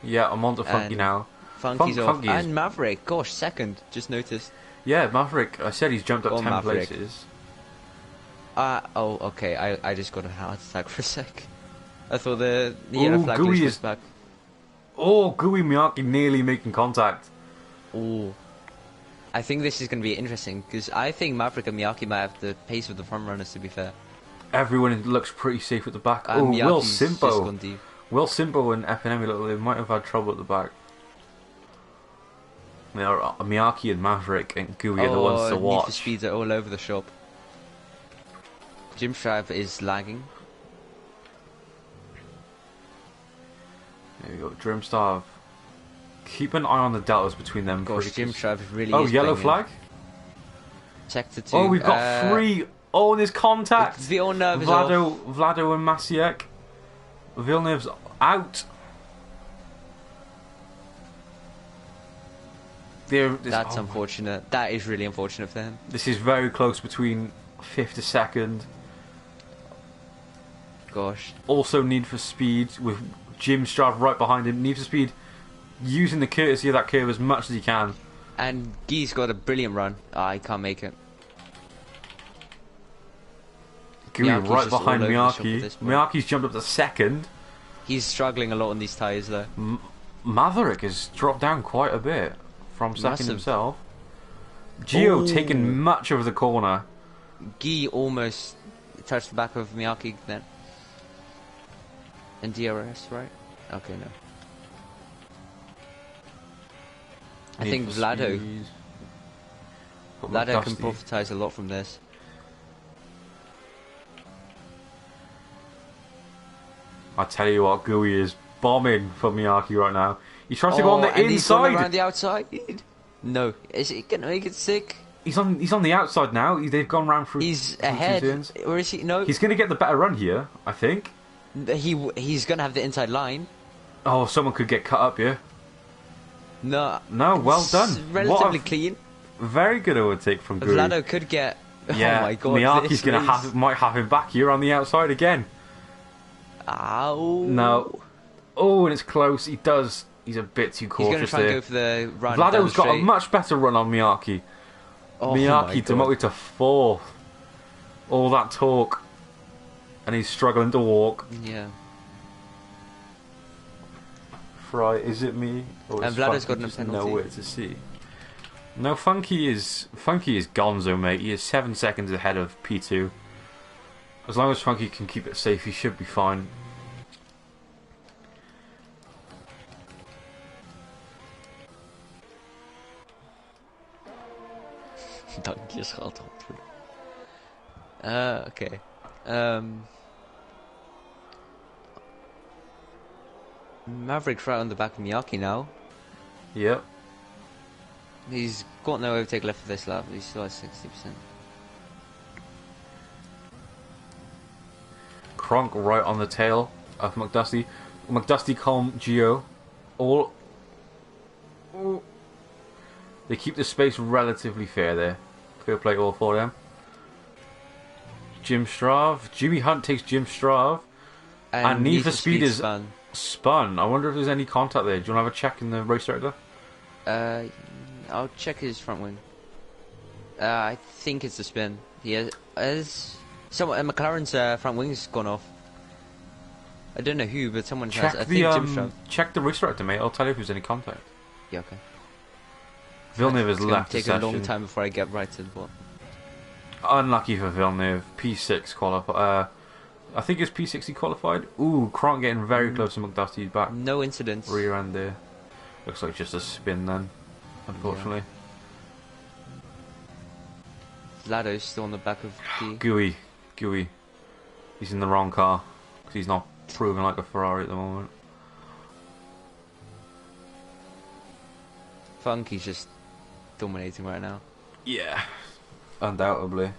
Yeah, I'm on to Funky now. Funky's off. Funky is... And Maverick, gosh, second, just noticed. Yeah, Maverick, I said he's jumped up 10 Maverick. places. Oh, okay, I just got a heart attack for a sec. I thought the yellow flag was back. Oh, Gooey Miyake nearly making contact. Oh. I think this is going to be interesting, because I think Maverick and Miyake might have the pace of the front runners, to be fair. Everyone looks pretty safe at the back. Oh, Will Simpo. Deep. Will Simpo and Epinemi they might have had trouble at the back. Miyake and Maverick and Gooey are the ones to watch. Need for Speeds are all over the shop. Jim Strive is lagging. There we go. Drimstar. Keep an eye on the deltas between them. Gosh, Jim Strive really Oh, is yellow flag? Sector 2. Oh, we've got 3. Oh, there's contact. Villeneuve is Vlado and Masiek. Villeneuve's out. That's unfortunate. That is really unfortunate for him. This is very close between 5th to 2nd. Gosh. Also Need for Speed with Jim Strav right behind him. Need for Speed using the courtesy of that curve as much as he can. And Guy's got a brilliant run. I can't make it. Gooey right behind Miyake. Miyake's jumped up to 2nd. He's struggling a lot on these tyres though. Maverick has dropped down quite a bit from 2nd himself. Gio taking much of the corner. Guy almost touched the back of Miyake then. And DRS, right? Okay, no. I think Vlado can profitize a lot from this. I tell you what, Gooey is bombing for Miyake right now. He tries to go on the inside. He's going around the outside. No, is it gonna make it sick? He's on the outside now. They've gone round through. He's ahead, or is he? No, he's gonna get the better run here, I think. He's gonna have the inside line. Oh, someone could get cut up here. No, well done. Relatively clean. Very good overtake from Gooey. Vlado could get. Yeah, oh my god, Miyake's might have him back here on the outside again. Ow. No. Oh, and it's close. He's a bit too cautious. He's going to try and go for the run. Vlado's got a much better run on Miyake. Oh Miyake demoted to 4th. All that talk. And he's struggling to walk. Yeah. Fry, is it me? Or and Vlado's got no penalty. Nowhere to see. No, Funky is gonzo, mate. He is 7 seconds ahead of P2. As long as Funky can keep it safe, he should be fine. Dank je, schat. Okay. Maverick right on the back of Miyake now. Yep. He's got no overtake left for this lap. He's still at 60%. Kronk right on the tail of McDusty. McDusty, Colm, Gio. All. They keep the space relatively fair there. Fair play all 4 of them. Jim Strav. Jimmy Hunt takes Jim Strav. And Need for Speed is spun. I wonder if there's any contact there. Do you want to have a check in the race director? I'll check his front wing. I think it's a spin. McLaren's front wing's gone off. I don't know who, but someone has. I think Jim Strav. Check the race director, mate. I'll tell you if there's any contact. Yeah, okay. Villeneuve has left the session. It's going to take a long time before I get right to the ball. Unlucky for Villeneuve. P6 qualified. I think it's P6 he qualified. Ooh, Kronk getting very close to McDusty's back. No incidents. Rear end there. Looks like just a spin then, unfortunately. Yeah. Vlado's still on the back of P. Gooey. He's in the wrong car. Because he's not proving like a Ferrari at the moment. Funky's just dominating right now. Yeah. Undoubtedly.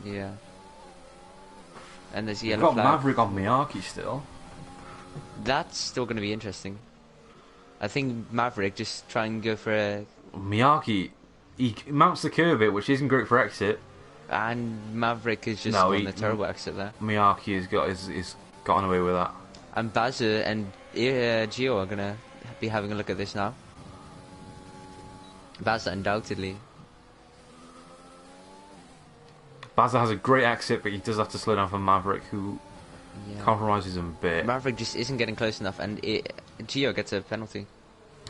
Yeah. And there's a We've yellow got flag. Maverick on Miyake still. That's still going to be interesting. I think Maverick just try and go for a... Miyake, he mounts the curve it, which isn't great for exit. And Maverick is just No, on the turbo exit there. Miyake has gotten away with that. And Baza and Gio are going to be having a look at this now. Baza undoubtedly. Baza has a great exit, but he does have to slow down for Maverick, who compromises him a bit. Maverick just isn't getting close enough, and Gio gets a penalty.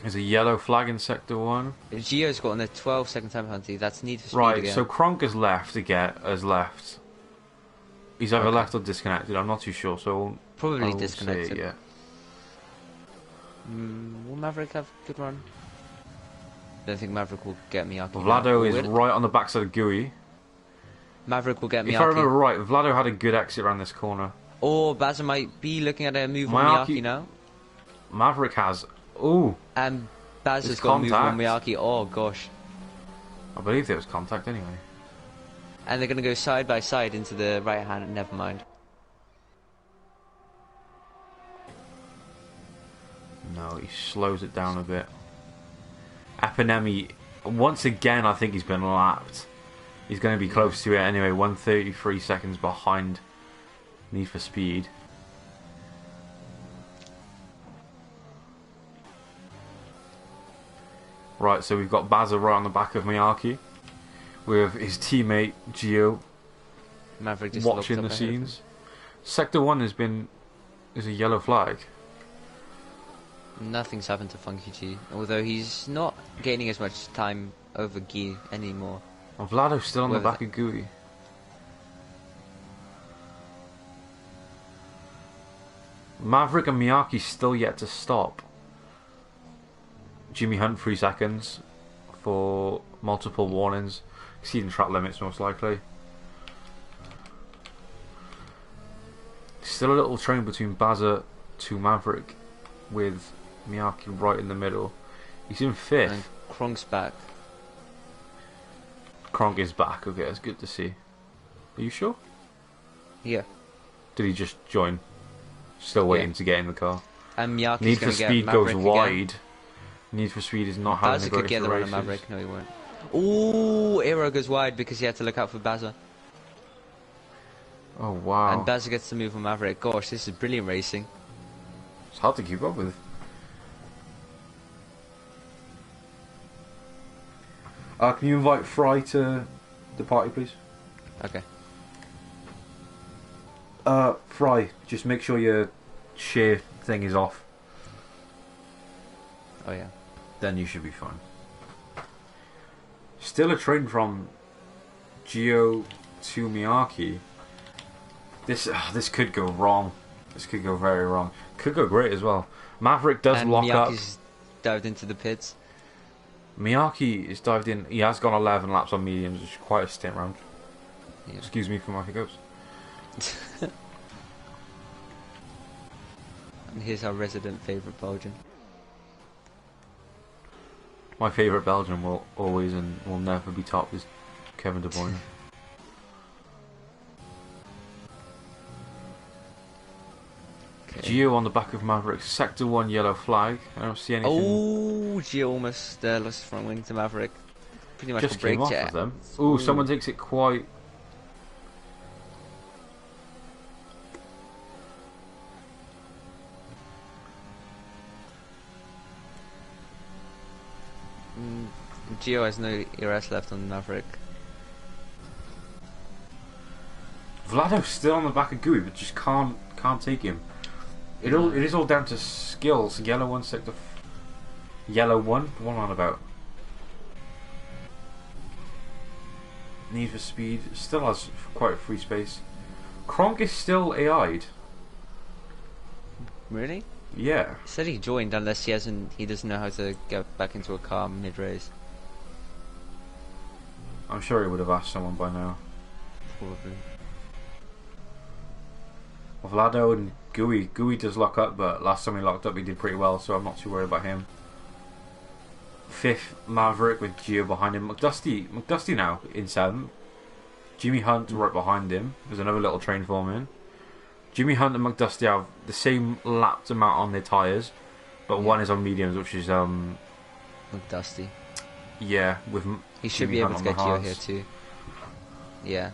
There's a yellow flag in Sector 1. Gio's got on a 12-second time penalty. That's Need for Speed Right, again. so Kronk has left again. He's either left or disconnected. I'm not too sure. So probably disconnected. Yeah. Will Maverick have a good run? I don't think Maverick will get Miyake. Vlado is right on the backside of Gui. Maverick will get Miyake. If I remember right, Vlado had a good exit around this corner. Or Baza might be looking at a move on Miyake now. Maverick has. Ooh. And Baza's got a move on Miyake. Oh gosh. I believe there was contact anyway. And they're going to go side by side into the right hand. Never mind. No, he slows it down a bit. Apinemi, once again, I think he's been lapped. He's going to be close to it anyway. 133 seconds behind Need for Speed. Right, so we've got Baza right on the back of Miyake with his teammate Gio Maverick just watching the scenes. Sector 1 is a yellow flag. Nothing's happened to Funky G, although he's not gaining as much time over Guy anymore. And Vlado's still on the back of Gui. Maverick and Miyake still yet to stop. Jimmy Hunt 3 seconds for multiple warnings, exceeding track limits most likely. Still a little train between Baza to Maverick with Miyake right in the middle. He's in 5th. And Kronk's back. Kronk is back. Okay, that's good to see. Are you sure? Yeah. Did he just join? Still waiting to get in the car. And Miyake's Need for Speed goes again. wide. Need for Speed is not having Baza a could great get the run of Maverick. No, he won't. Ooh, Aero goes wide because he had to look out for Baza. Oh wow! And Baza gets the move on Maverick. Gosh, this is brilliant racing. It's hard to keep up with. Can you invite Fry to the party, please? Okay. Fry, just make sure your share thing is off. Oh yeah. Then you should be fine. Still a train from Gio to Miyake. This could go wrong. This could go very wrong. Could go great as well. Maverick does and lock Miyake's up. dived into the pits. Miyake is dived in. He has gone 11 laps on mediums, which is quite a stint round. Yeah. Excuse me for my hiccups. And here's our resident favourite Belgian. My favourite Belgian will always and will never be topped is Kevin De Bruyne. Gio on the back of Maverick. Sector 1 yellow flag. I don't see anything. Oh, Gio almost lost front wing to Maverick. Pretty much just a break came off jet. of them. Ooh, someone takes it quite. Gio has no ERS left on Maverick. Vlado's still on the back of Gui, but just can't take him. It is all down to skills. Yellow 1 sector. Yellow 1. What on about? Need for Speed still has quite a free space. Kronk is still AI'd. Really? Yeah. He said he joined unless he doesn't know how to get back into a car mid-race. I'm sure he would have asked someone by now. Probably. Vlado and Gui does lock up, but last time he locked up he did pretty well, so I'm not too worried about him. 5th Maverick with Gio behind him. McDusty now in 7th. Jimmy Hunt right behind him. There's another little train forming. Jimmy Hunt and McDusty have the same lapped amount on their tyres, but one is on mediums, which is McDusty. yeah, with He should Jimmy be able Hunt to on get the Gio hards. here too. Yeah,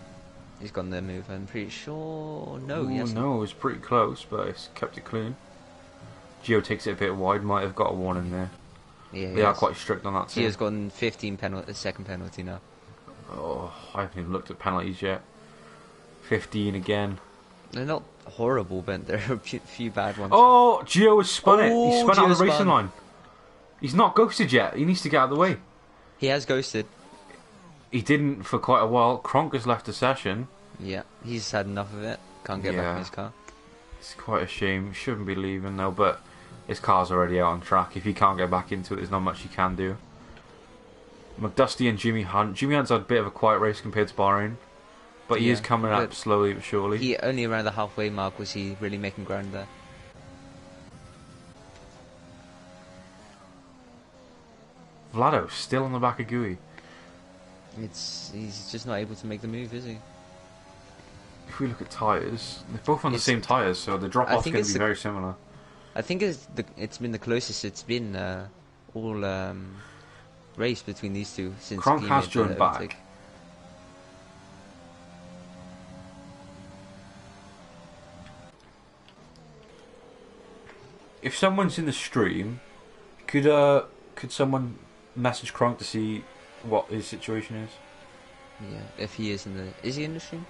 he's gone the move. I'm pretty sure. No, Ooh, yes. no, it was pretty close, but it's kept it clean. Gio takes it a bit wide, might have got a warning there. Yeah, They are quite strict on that too. Gio's gotten 15 penalty, second penalty now. Oh, I haven't even looked at penalties yet. 15 again. They're not horrible, but there are a few bad ones. Oh, Gio has spun it. He Oh, spun out Gio the racing spun. line. He's not ghosted yet. He needs to get out of the way. He has ghosted. He didn't for quite a while. Kronk has left the session. Yeah, he's had enough of it. Can't get back in his car. It's quite a shame. He shouldn't be leaving though, but his car's already out on track. If he can't get back into it, there's not much he can do. McDusty and Jimmy Hunt. Jimmy Hunt's had a bit of a quiet race compared to Bahrain, but he is coming up slowly but surely. He only around the halfway mark was he really making ground there. Vlado's still on the back of Gui. He's just not able to make the move, is he? If we look at tyres, they're both on the same tyres, so the drop-off's going to be very similar. I think it's been the closest it's been all race between these two since Kronk has made joined the back. overtake. If someone's in the stream, could someone message Kronk to see what his situation is? Yeah, if he is is he in the stream?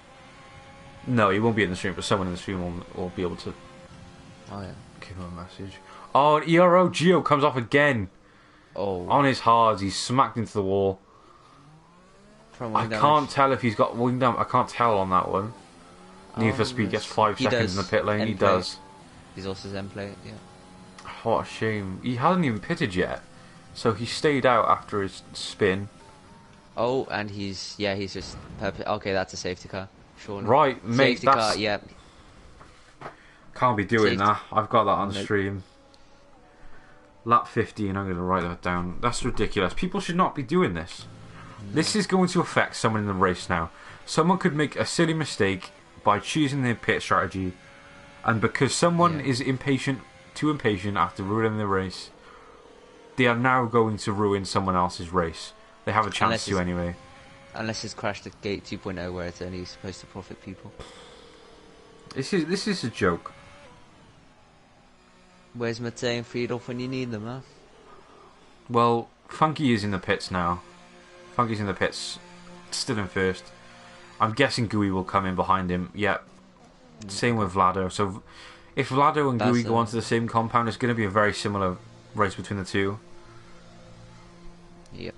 No, he won't be in the stream, but someone in the stream will be able to Oh yeah. give him a message. Oh, and ERO Gio comes off again. Oh. On his hards, he's smacked into the wall. I can't tell if he's got wing damage. I can't tell on that one. Need for Speed gets 5 seconds in the pit lane. He does. He's also Zen play, yeah. What a shame. He hasn't even pitted yet. So he stayed out after his spin. Oh, and he's just okay, that's a safety car. Surely. Right, mate, safety car, yeah. Can't be doing Safety. that. I've got that on Nope. stream. Lap 15, I'm going to write that down. That's ridiculous. People should not be doing this. No. This is going to affect someone in the race now. Someone could make a silly mistake by choosing their pit strategy, and because someone is too impatient after ruining the race, they are now going to ruin someone else's race. They have a chance to anyway. Unless it's crashed at gate 2.0 where it's only supposed to profit people. This is a joke. Where's Matei and Friedhoff when you need them, huh? Well, Funky is in the pits now. Funky's in the pits, still in first. I'm guessing Gui will come in behind him. Yep. Same with Vlado. So if Vlado and Gui go onto the same compound, it's going to be a very similar race between the two. Yep.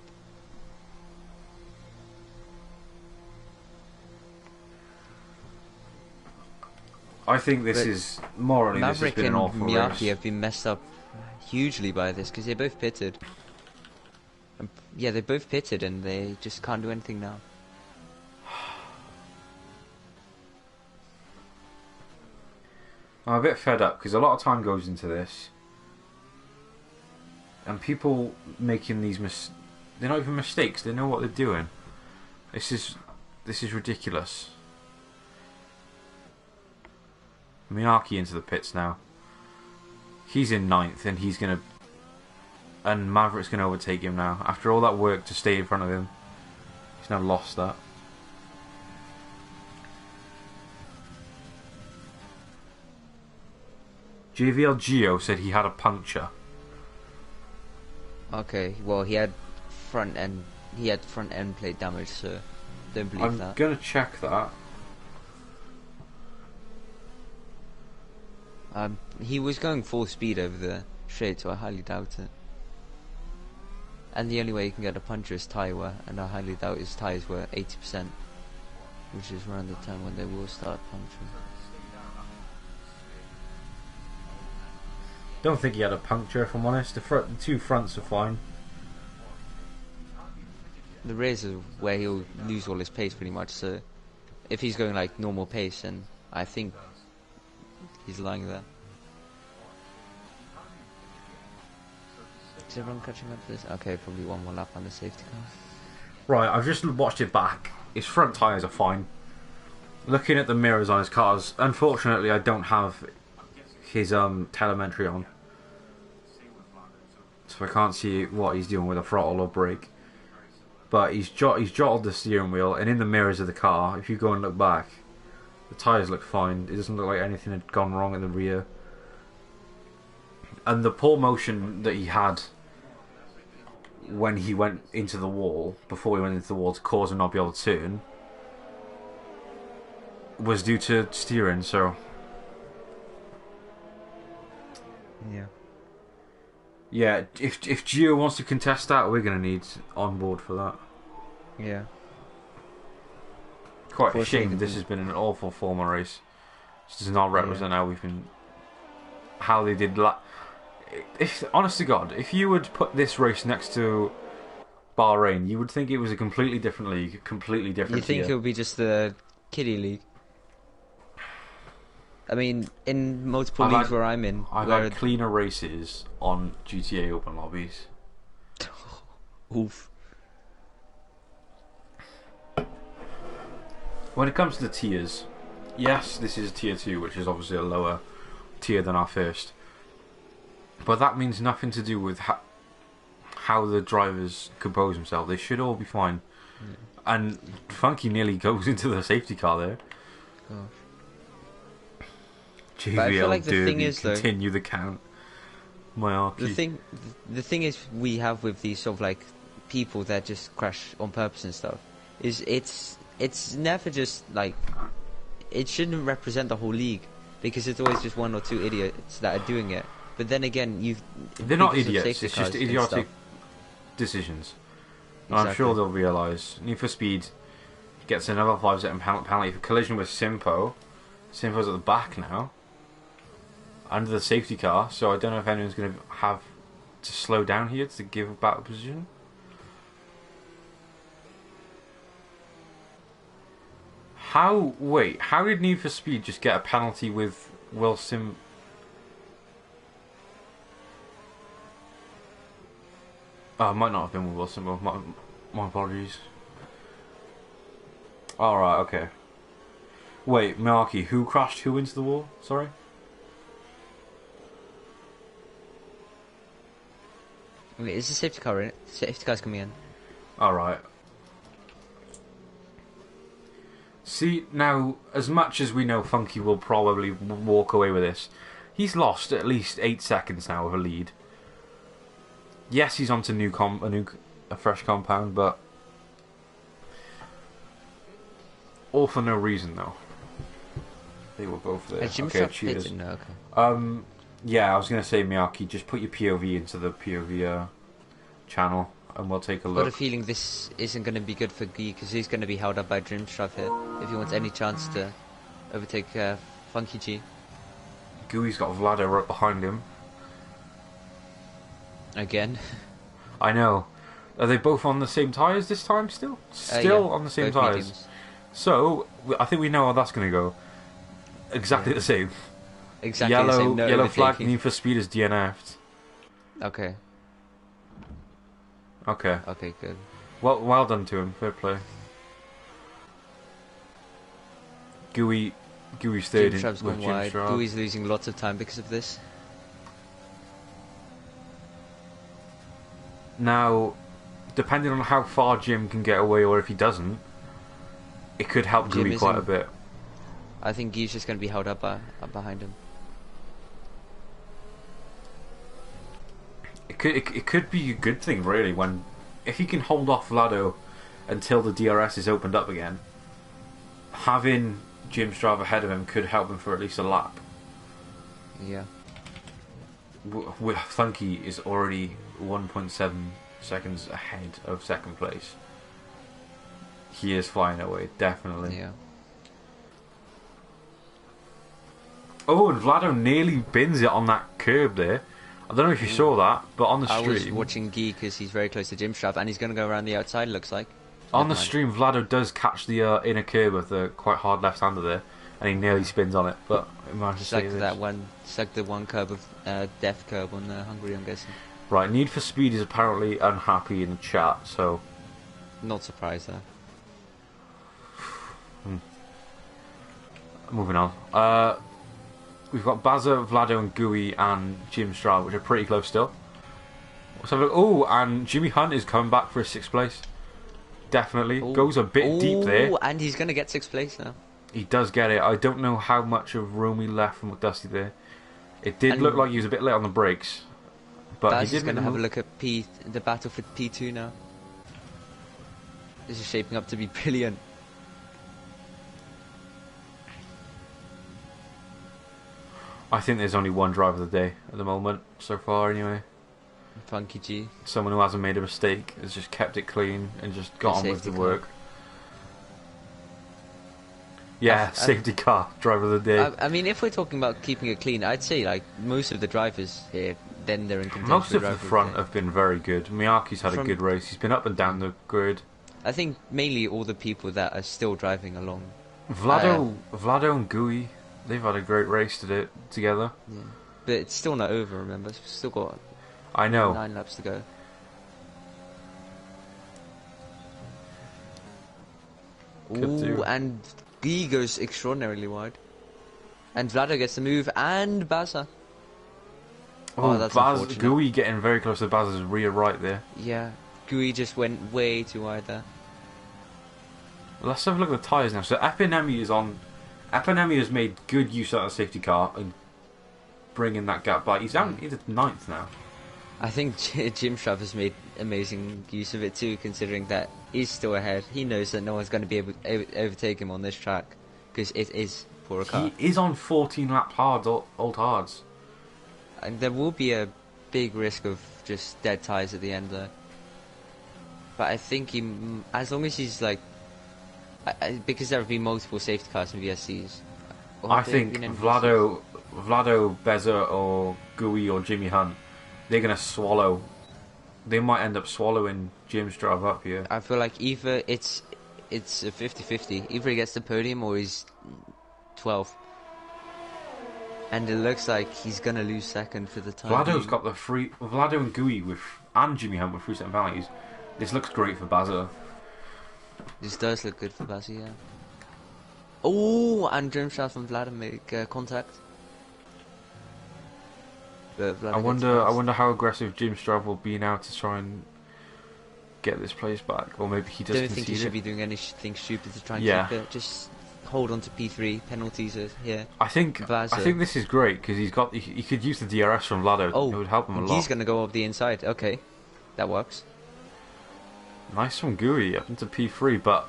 I think this is morally this has Maverick been an and awful Miyake race. have been messed up hugely by this because they both pitted. Yeah, they both pitted and they just can't do anything now. I'm a bit fed up because a lot of time goes into this, and people making these they're not even mistakes. They know what they're doing. This is ridiculous. Miyake into the pits now. He's in 9th, and Maverick's gonna overtake him now. After all that work to stay in front of him, he's now lost that. JVL Gio said he had a puncture. Okay, well he had front end plate damage, so don't believe that. I'm gonna check that. He was going full speed over the straight, so I highly doubt it. And the only way you can get a puncher is tyre wear, and I highly doubt his tyres were 80%, which is around the time when they will start puncturing. Don't think he had a puncture, if I'm honest. The two fronts are fine. The rears is where he'll lose all his pace pretty much, so if he's going like normal pace, then I think he's lying there. Is everyone catching up to this? Okay, probably one more lap on the safety car. Right, I've just watched it back. His front tyres are fine. Looking at the mirrors on his cars, unfortunately, I don't have his telemetry on, so I can't see what he's doing with a throttle or brake. But he's jottled the steering wheel, and in the mirrors of the car, if you go and look back, the tyres look fine. It doesn't look like anything had gone wrong in the rear. And the poor motion that he had when he went into the wall, before he went into the wall to cause him not be able to turn, was due to steering, so... Yeah. Yeah, if Gio wants to contest that, we're going to need on board for that. Yeah. Quite a shame that this has been an awful former race. This does not represent how we've been... How they did... If honest to God, if you would put this race next to Bahrain, you would think it was a completely different league, completely different. You think it would be just the kiddie league? I mean, in multiple leagues where I'm in, I've had cleaner races on GTA Open lobbies. Oof. When it comes to the tiers, yes, this is tier 2, which is obviously a lower tier than our first. But that means nothing to do with how the drivers compose themselves. They should all be fine. Yeah. And Funky nearly goes into the safety car there. Gosh. JVL like Derby, continue the count. The thing is, we have with these sort of like people that just crash on purpose and stuff, is it's never just like, it shouldn't represent the whole league, because it's always just one or two idiots that are doing it. But then again, they're not idiots. It's just idiotic decisions. Exactly. I'm sure they'll realise. Need for Speed gets another 5-second penalty for collision with Simpo. Simpo's at the back now, under the safety car. So I don't know if anyone's going to have to slow down here to give back position. How did Need for Speed just get a penalty with Wilson? Oh, it might not have been with Wilson, but my apologies. Alright, okay. Wait, Marky, who crashed who into the wall? Sorry? Wait, is the safety car in it? Safety car's coming in. Alright. See, now, as much as we know Funky will probably walk away with this, he's lost at least 8 seconds now of a lead. Yes, he's onto a fresh compound, but all for no reason though. They were both there. Okay, cheers. No, okay. Yeah, I was gonna say, Miyaki, just put your POV into the POV channel, and we'll take a look. I've got a feeling this isn't going to be good for Guy, because he's going to be held up by Dreamstruff here if he wants any chance to overtake Funky G. Gooey's got Vlado right behind him. Again. I know. Are they both on the same tyres this time still? Still yeah, on the same tyres. So, I think we know how that's going to go. Exactly the same. Exactly the same. No yellow flag, Need for Speed is DNF'd. Okay. Okay. Okay, good. Well done to him. Fair play. Gooey's third in with gone wide. Jim Gooey's losing lots of time because of this. Now, depending on how far Jim can get away, or if he doesn't, it could help Gooey quite a bit. I think Guy's just going to be held up behind him. It could be a good thing, really, if he can hold off Vlado until the DRS is opened up again. Having Jim Strav ahead of him could help him for at least a lap. Yeah. Funky is already 1.7 seconds ahead of second place. He is flying away, definitely. Yeah. Oh, and Vlado nearly bins it on that curb there. I don't know if you saw that, but on the stream... I was watching Guy because he's very close to Jim Strav, and he's going to go around the outside, looks like. On the stream, Vlado does catch the inner curb with the quite hard left-hander there, and he nearly spins on it, but it managed to save it. Sucked the one curb of death curb on Hungary, I'm guessing. Right, Need for Speed is apparently unhappy in the chat, so... Not surprised, though. moving on. We've got Baza, Vlado, and Gui, and Jim Stroud, which are pretty close still. Let's have a look. Oh, and Jimmy Hunt is coming back for his 6th place. Definitely. Ooh. Goes a bit deep there. And he's going to get 6th place now. He does get it. I don't know how much of room he left from McDusty there. It did look like he was a bit late on the brakes. But Baz he is did going to make have a look at the battle for P2 now. This is shaping up to be brilliant. I think there's only one driver of the day at the moment, so far anyway. Funky G. Someone who hasn't made a mistake, has just kept it clean and just got on with the work. Yeah, safety car, driver of the day. I mean, if we're talking about keeping it clean, I'd say like most of the drivers here, then they're in contention. Most of the front have been very good. Miyake's had a good race. He's been up and down the grid. I think mainly all the people that are still driving along. Vlado and Gui, they've had a great race together. Yeah. But it's still not over, remember? We've still got 9 laps to go. Ooh, and Guy goes extraordinarily wide. And Vlado gets the move, and Baza. Oh, that's unfortunate. Gui getting very close to Baz's rear right there. Yeah, Gui just went way too wide there. Let's have a look at the tyres now. So Epinemi is on. Epinemi has made good use of that safety car and bringing that gap back. He's at 9th now. I think Jim Strav has made amazing use of it too, considering that he's still ahead. He knows that no one's going to be able to overtake him on this track because it is poor car. He is on 14 lap old hards. And there will be a big risk of just dead tyres at the end there. But I think as long as he's like, because there have been multiple safety cars and VSCs. I think Vlado, Beza, or Gui or Jimmy Hunt, they're gonna swallow. They might end up swallowing Jim's drive up here. I feel like either it's a 50-50. Either he gets the podium or he's 12th. And it looks like he's gonna lose 2nd for the time. Vlado's got the free. Vlado and Gui and Jimmy Hunt with 3 set values. This looks great for Baza. This does look good for Baza, yeah. Oh, and Dreamshaft and Vlad make contact. I wonder how aggressive Jim Strav will be now to try and get this place back, or maybe he doesn't. Don't think he should be doing anything stupid to try and keep it. Just hold on to P3. Penalties are here. I think this is great because he could use the DRS from Vlado. Oh, it would help him a lot. He's going to go up the inside. Okay, that works. Nice from Gui up into P3, but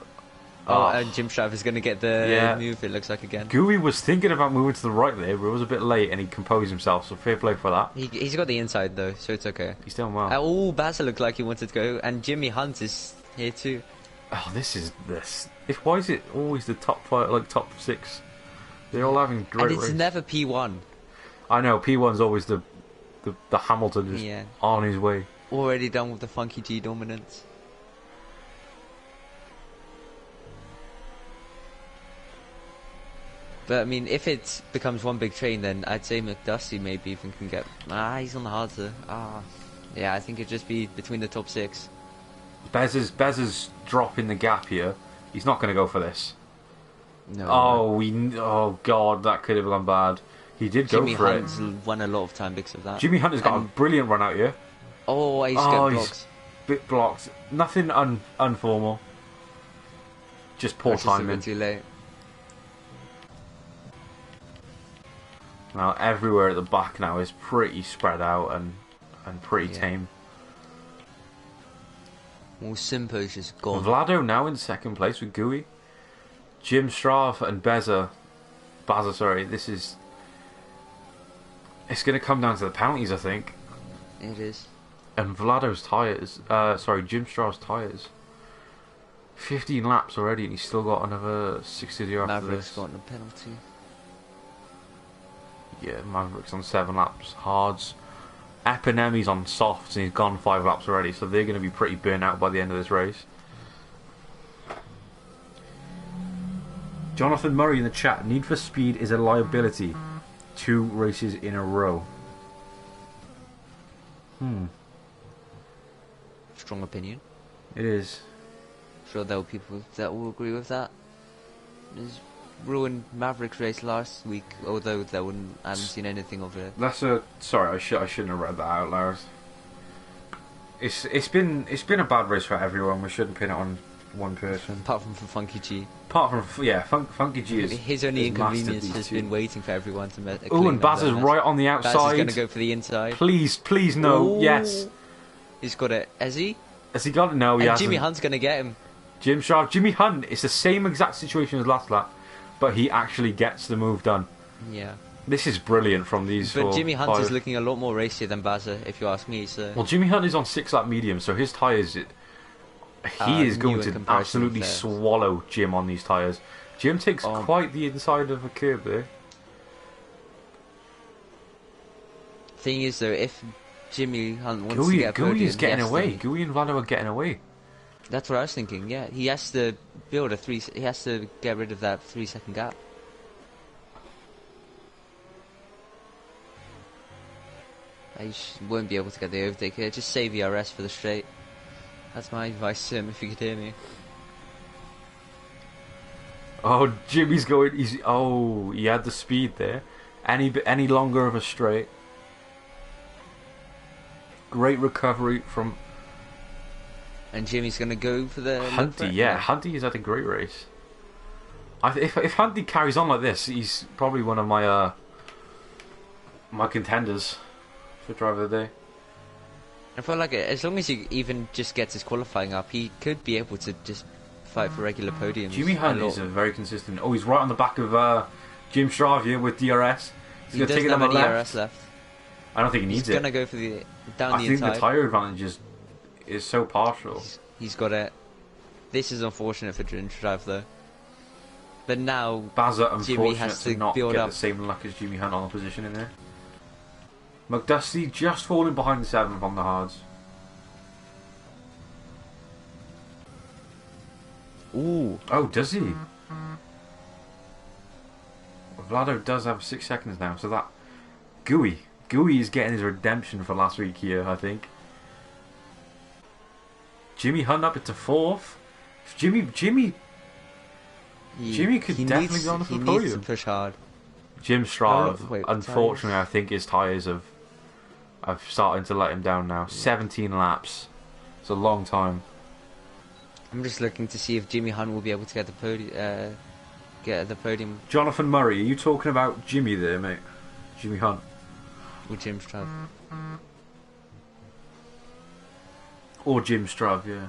and Jim Strav is going to get the move. It looks like again. Gui was thinking about moving to the right there, but it was a bit late, and he composed himself. So fair play for that. He's got the inside though, so it's okay. He's doing well. Oh, Baza looked like he wanted to go, and Jimmy Hunt is here too. Oh, why is it always the top 5, like top 6? They're all having great And it's never P1. I know, P1's always the Hamilton just on his way. Already done with the Funky G dominance. But I mean, if it becomes one big train, then I'd say McDusty maybe even can get. He's on the hard to. Yeah, I think it'd just be between the top 6. Bez's dropping the gap here. He's not going to go for this. No. Oh God, that could have gone bad. He did go for it. Jimmy Hunt's won a lot of time because of that. Jimmy Hunt has got a brilliant run out here. Oh, he's got blocked. He's bit blocked. Nothing unformal. Just poor timing. Too late. Now everywhere at the back now is pretty spread out and pretty tame. Well, Simpo's just gone. Vlado now in 2nd place with Gui. Jim Strav and Baza, sorry, it's going to come down to the penalties, I think. It is. And Vlado's tyres, Jim Strav's tyres. 15 laps already and he's still got another 6 to do after Maverick's this. got a penalty. Yeah, Maverick's on 7 laps, hards. Epinemi's on softs and he's gone 5 laps already, so they're going to be pretty burnt out by the end of this race. Jonathan Murray in the chat, Need for Speed is a liability. 2 races in a row. Strong opinion. It is. Sure there will be people that will agree with that. ruined Maverick's race last week, although I haven't seen anything of it. Sorry, I shouldn't have read that out loud. It's been a bad race for everyone. We shouldn't pin it on one person. Apart from for Funky G. Funky G is his only is inconvenience has been waiting for everyone to clean Oh, and Baz is right on the outside. Baz is going to go for the inside. Please, no. Ooh. Yes. He's got it. Has he? Has he got it? No, he and hasn't. Jimmy Hunt's going to get him. Jimmy Hunt, it's the same exact situation as last lap, but he actually gets the move done. Yeah. This is brilliant from these. But Jimmy Hunt is looking a lot more racy than Bazza, if you ask me. So. Well, Jimmy Hunt is on 6-lap medium, so his tyres, he is going to absolutely swallow Jim on these tyres. Jim takes quite the inside of a curb there. Thing is, though, if Jimmy Hunt wants to get a podium, Gooey is getting away. Gooey and Vlado are getting away. That's what I was thinking. Yeah, he has to build he has to get rid of that 3-second gap. He won't be able to get the overtake here. Just save ERS for the straight. That's my advice to him, if you could hear me. Oh, Jimmy's going. He had the speed there. Any longer of a straight. Great recovery from. And Jimmy's going to go for the Hunty. Yeah, Hunty has had a great race. If Hunty carries on like this, he's probably one of my my contenders for driver of the day. I feel like as long as he even just gets his qualifying up, he could be able to just fight for regular podiums. Jimmy Hunt is a very consistent. Oh, he's right on the back of Jim Stravia with DRS. He doesn't have any DRS left. I don't think he needs it. He's going to go for the down the inside. I think the tyre advantage is so partial. He's got it. This is unfortunate for Jim Strav though. But now Jimmy has to not build get up the same luck as Jimmy Hunt on the position in there. McDusty just falling behind the 7th on the hards. Ooh. Oh, does he? Vlado does have 6 seconds now, so that Gooey is getting his redemption for last week here, I think. Jimmy Hunt up into 4th. Jimmy could definitely go on the podium. He needs to push hard. Jim Strav, unfortunately, I think his tyres have started to let him down now. 17 laps. It's a long time. I'm just looking to see if Jimmy Hunt will be able to get the podium. Jonathan Murray, are you talking about Jimmy there, mate? Jimmy Hunt. Or Jim Strav. Or Jim Strav, yeah.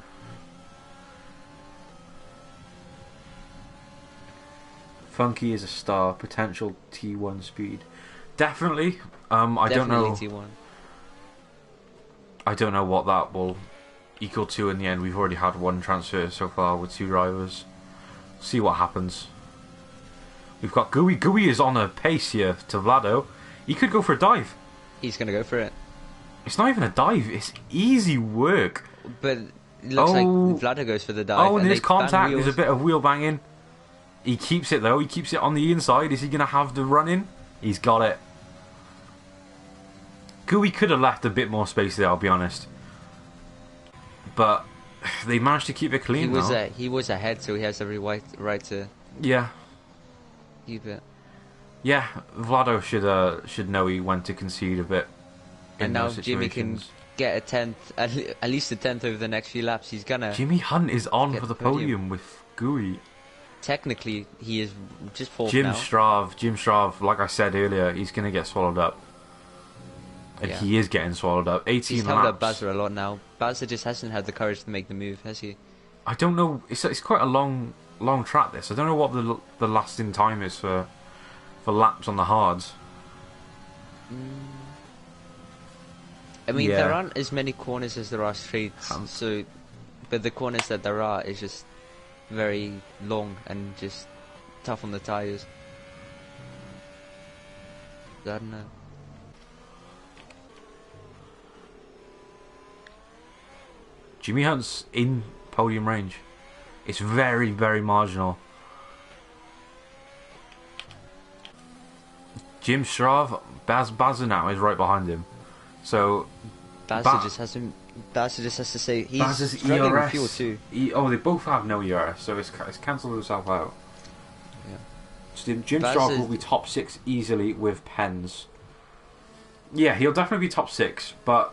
Funky is a star. Potential T1 speed. Definitely. I don't know. T1. I don't know what that will equal to in the end. We've already had one transfer so far with 2 drivers. See what happens. We've got Gooey. Gooey is on a pace here to Vlado. He could go for a dive. He's going to go for it. It's not even a dive. It's easy work. But it looks like Vlado goes for the dive. Oh, and there's contact. There's a bit of wheel banging. He keeps it though. He keeps it on the inside. Is he going to have the run in? He's got it. Gooey could have left a bit more space there, I'll be honest. But they managed to keep it clean. He was ahead, so he has every right to. Yeah. Keep it. Yeah, Vlado should know he went to concede a bit. And now Jimmy can get a 10th, at least a 10th over the next few laps. He's gonna. Jimmy Hunt is on for the podium with Gooey. Technically, he is just 4th Jim now. Strav, like I said earlier, he's gonna get swallowed up. And he is getting swallowed up. 18 He's laps. held up Bazza a lot now. Bazza just hasn't had the courage to make the move, has he? I don't know. It's quite a long track. This. I don't know what the lasting time is for laps on the hards. I mean, there aren't as many corners as there are straights. But the corners that there are is just very long and just tough on the tyres. I don't know. Jimmy Hunt's in podium range. It's very, very marginal. Jim Strav, Bazza now is right behind him. So Bazza just has to say he's Bazza's struggling ERS, with fuel too. they both have no ERS, so it's cancelled itself out. Yeah. Jim Straub will be top 6 easily with pens. Yeah, he'll definitely be top 6, but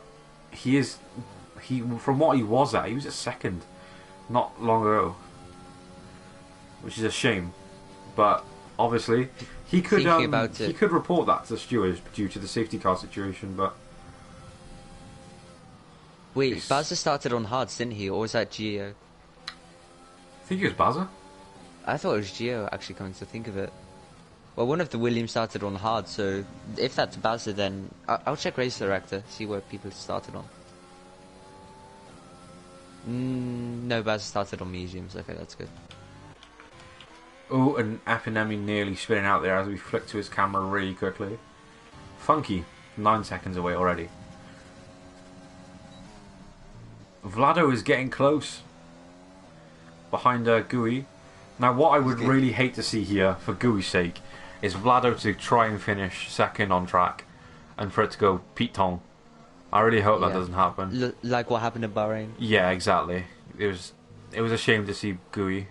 he from what he was at second not long ago, which is a shame. But obviously, he could report that to the stewards due to the safety car situation. But wait, Bazza started on hards, didn't he, or was that Gio? I think it was Bazza. I thought it was Gio, actually, coming to think of it. Well, one of the Williams started on hard, so if that's Bazza, then I'll check race director, see where people started on. No, Bazza started on mediums. Okay, that's good. Oh, and Epinemi nearly spinning out there as we flick to his camera really quickly. Funky, 9 seconds away already. Vlado is getting close behind Gui. Now, what I would really hate to see here, for Gui's sake, is Vlado to try and finish second on track, and for it to go Piton. I really hope that doesn't happen. Like what happened in Bahrain. Yeah, exactly. It was a shame to see Gui.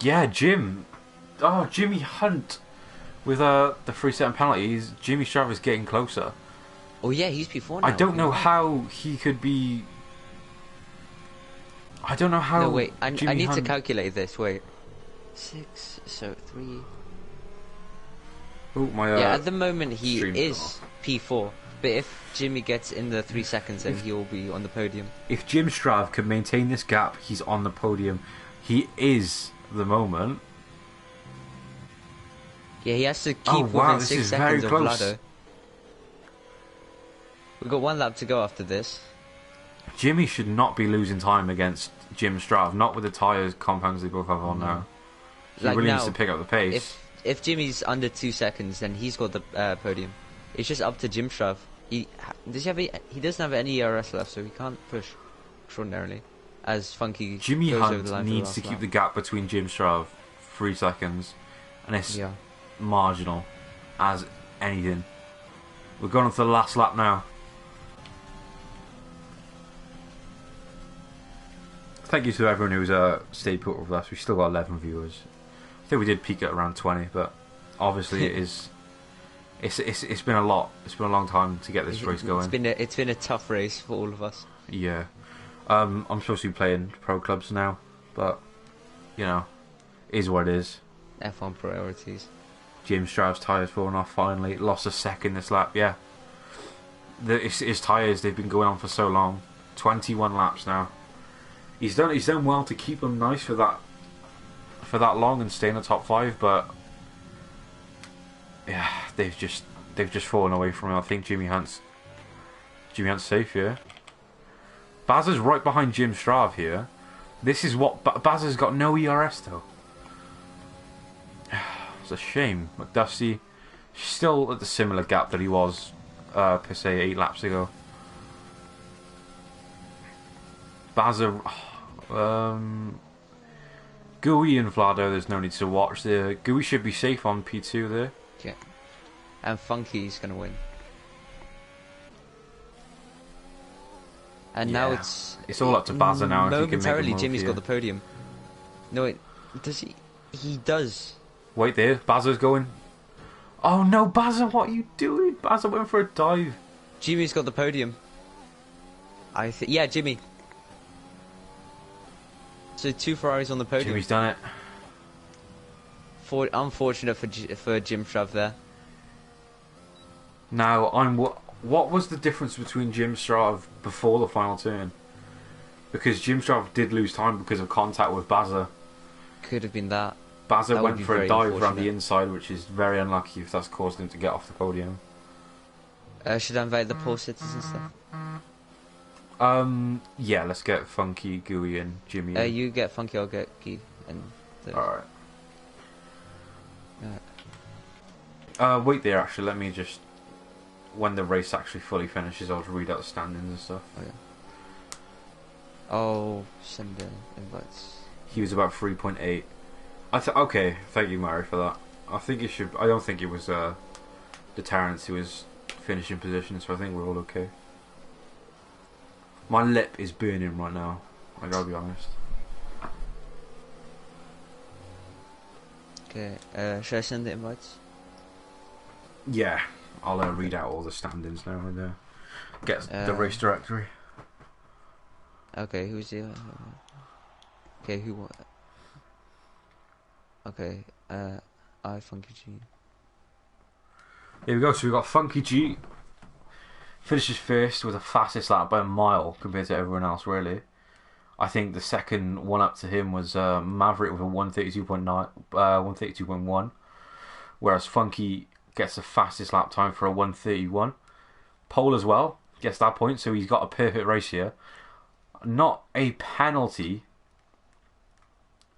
Yeah, Jim. Oh, Jimmy Hunt with the 3-second penalties. Jimmy Strav is getting closer. Oh yeah, he's P4 now. I don't know how he could be. I don't know how. No, wait. I need Hunt... to calculate this. Wait. 6. So 3. Oh my. Yeah, at the moment he is P4. But if Jimmy gets in the 3 seconds, then he will be on the podium. If Jim Strav can maintain this gap, he's on the podium. He is the moment. Yeah, he has to keep within 6 seconds of Vlado. We've got 1 lap to go after this. Jimmy should not be losing time against Jim Strav, not with the tyres compounds they both have on now. He really needs to pick up the pace. If Jimmy's under 2 seconds, then he's got the podium. It's just up to Jim Strav. He doesn't have any ERS left, so he can't push extraordinarily. As Funky Jimmy goes Hunt over the line needs to keep the gap between Jim Strav 3 seconds, and it's marginal as anything. We're going on to the last lap now. Thank you to everyone who's stayed put with us. We've still got 11 viewers. I think we did peak at around 20, but obviously it is. It's been a lot. It's been a long time to get this race going. It's been a tough race for all of us. Yeah, I'm supposed to be playing pro clubs now, but you know, it is what it is. F1 priorities. Jim Strav's tyres falling off finally. Lost a second this lap. Yeah, his tyres, they've been going on for so long. 21 laps now. He's done well to keep them nice for that long and stay in the top 5, but yeah, they've just fallen away from him. I think Jimmy Hunt's safe here. Bazza's right behind Jim Strav here. This is what Bazza's got no ERS though. It's a shame. McDusty still at the similar gap that he was per se 8 laps ago. Bazza, Gui and Vlado, there's no need to watch there. Gui should be safe on P2 there. Yeah. And Funky's going to win. And now it's all up to Bazza now. Momentarily, Jimmy's got the podium. No, wait. Does he? He does. Wait there. Bazza's going. Oh no, Bazza, what are you doing? Bazza went for a dive. Jimmy's got the podium. Yeah, Jimmy. So 2 Ferraris on the podium. Jimmy's done it. Unfortunate for Jim Strav there. Now, what was the difference between Jim Strav before the final turn? Because Jim Strav did lose time because of contact with Bazza. Could have been that. Bazza went for a dive around the inside, which is very unlucky if that's caused him to get off the podium. Should I invite the poll sitters and stuff? Yeah, let's get Funky, Gui, and Jimmy. You get Funky, I'll get Guy. Alright. Wait there, actually, let me just... When the race actually fully finishes, I'll read out the standings and stuff. Oh, yeah. Oh, send the invites. He was about 3.8. Okay, thank you, Mary, for that. I think it should... I don't think it was deterrence. He was finishing position, so I think we're all okay. My lip is burning right now. I gotta be honest. Okay. Should I send the invites? Yeah, I'll read out all the standings now and get the race Uh, directory. Okay. Who's the? Okay. Who? Okay. I Funky G. Here we go. So we've got Funky G finishes first with the fastest lap by a mile compared to everyone else. Really, I think the second one up to him was Maverick with a 132.9, 132.1, whereas Funky gets the fastest lap time for a 131. Pole as well gets that point, so he's got a perfect race here. Not a penalty.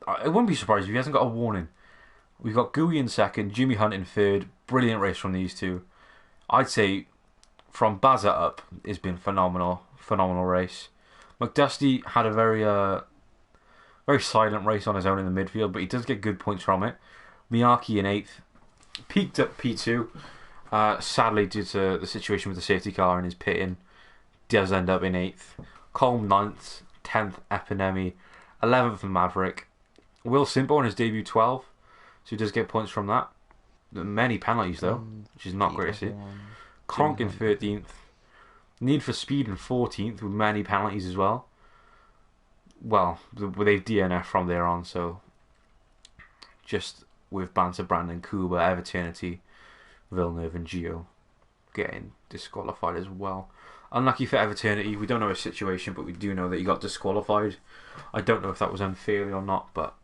I wouldn't be surprised if he hasn't got a warning. We've got Gooey in second, Jimmy Hunt in third. Brilliant race from these two. I'd say from Bazza up, it's been phenomenal. Phenomenal race. McDusty had a very silent race on his own in the midfield, but he does get good points from it. Miyake in eighth. Peaked at P2. Sadly, due to the situation with the safety car and his pitting, does end up in eighth. Colm ninth. 10th, Epinemi. 11th, Maverick. Will Simple on his debut 12, so he does get points from that. Many penalties though, which is not great to see. Kronk in 13th. Need for Speed in 14th with many penalties as well. Well, they've DNF from there on, so just with Banter, Brandon, Kuba, Everternity, Villeneuve and Gio getting disqualified as well. Unlucky for Everternity. We don't know his situation, but we do know that he got disqualified. I don't know if that was unfairly or not, but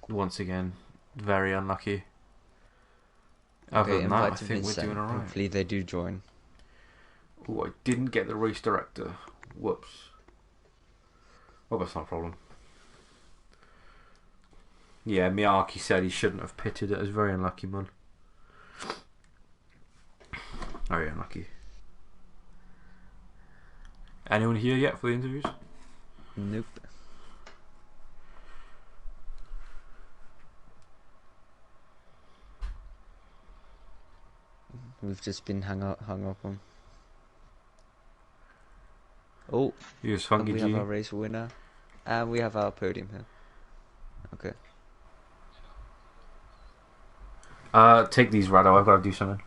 once again, very unlucky. Other than that, I think we're doing alright. Hopefully they do join. Oh, I didn't get the race director. Whoops. Oh, that's not a problem. Yeah, Miyake said he shouldn't have pitted it. It was very unlucky, man. Very unlucky. Anyone here yet for the interviews? Nope. We've just been hung up on. Oh, Here's Funky we G. have our race winner, and we have our podium here. Okay. Take these, Rado. I've got to do something.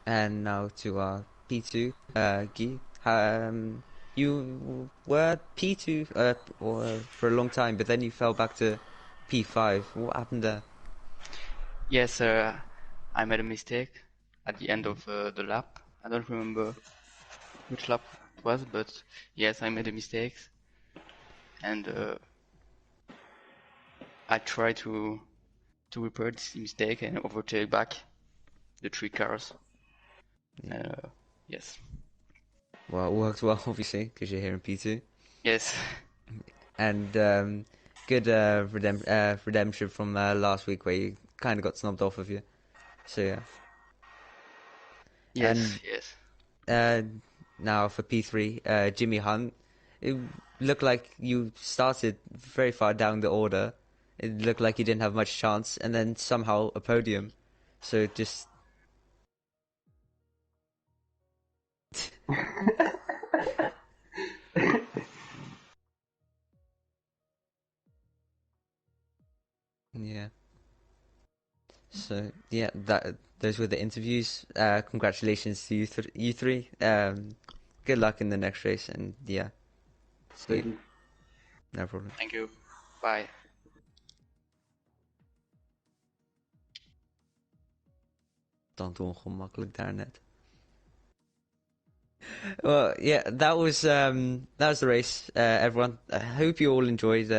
And now to our P2, Guy. You were P2 or for a long time, but then you fell back to P5. What happened there? Yes, I made a mistake at the end of the lap. I don't remember which lap it was, but yes, I made a mistake, and I tried to repair this mistake and overtake back the three cars. Yes. Well, it worked well, obviously, because you're here in P2. Yes. And good redemption from last week where you kind of got snubbed off of you. So yeah. Yes. And Yes. now for P3, Jimmy Hunt. It looked like you started very far down the order. It looked like you didn't have much chance, and then somehow a podium. So just yeah. So yeah, those were the interviews. Congratulations to you three. Good luck in the next race, and yeah, see you. No problem. Thank you. Bye. Dan ongemakkelijk daarnet. Well, yeah, that was the race, everyone. I hope you all enjoyed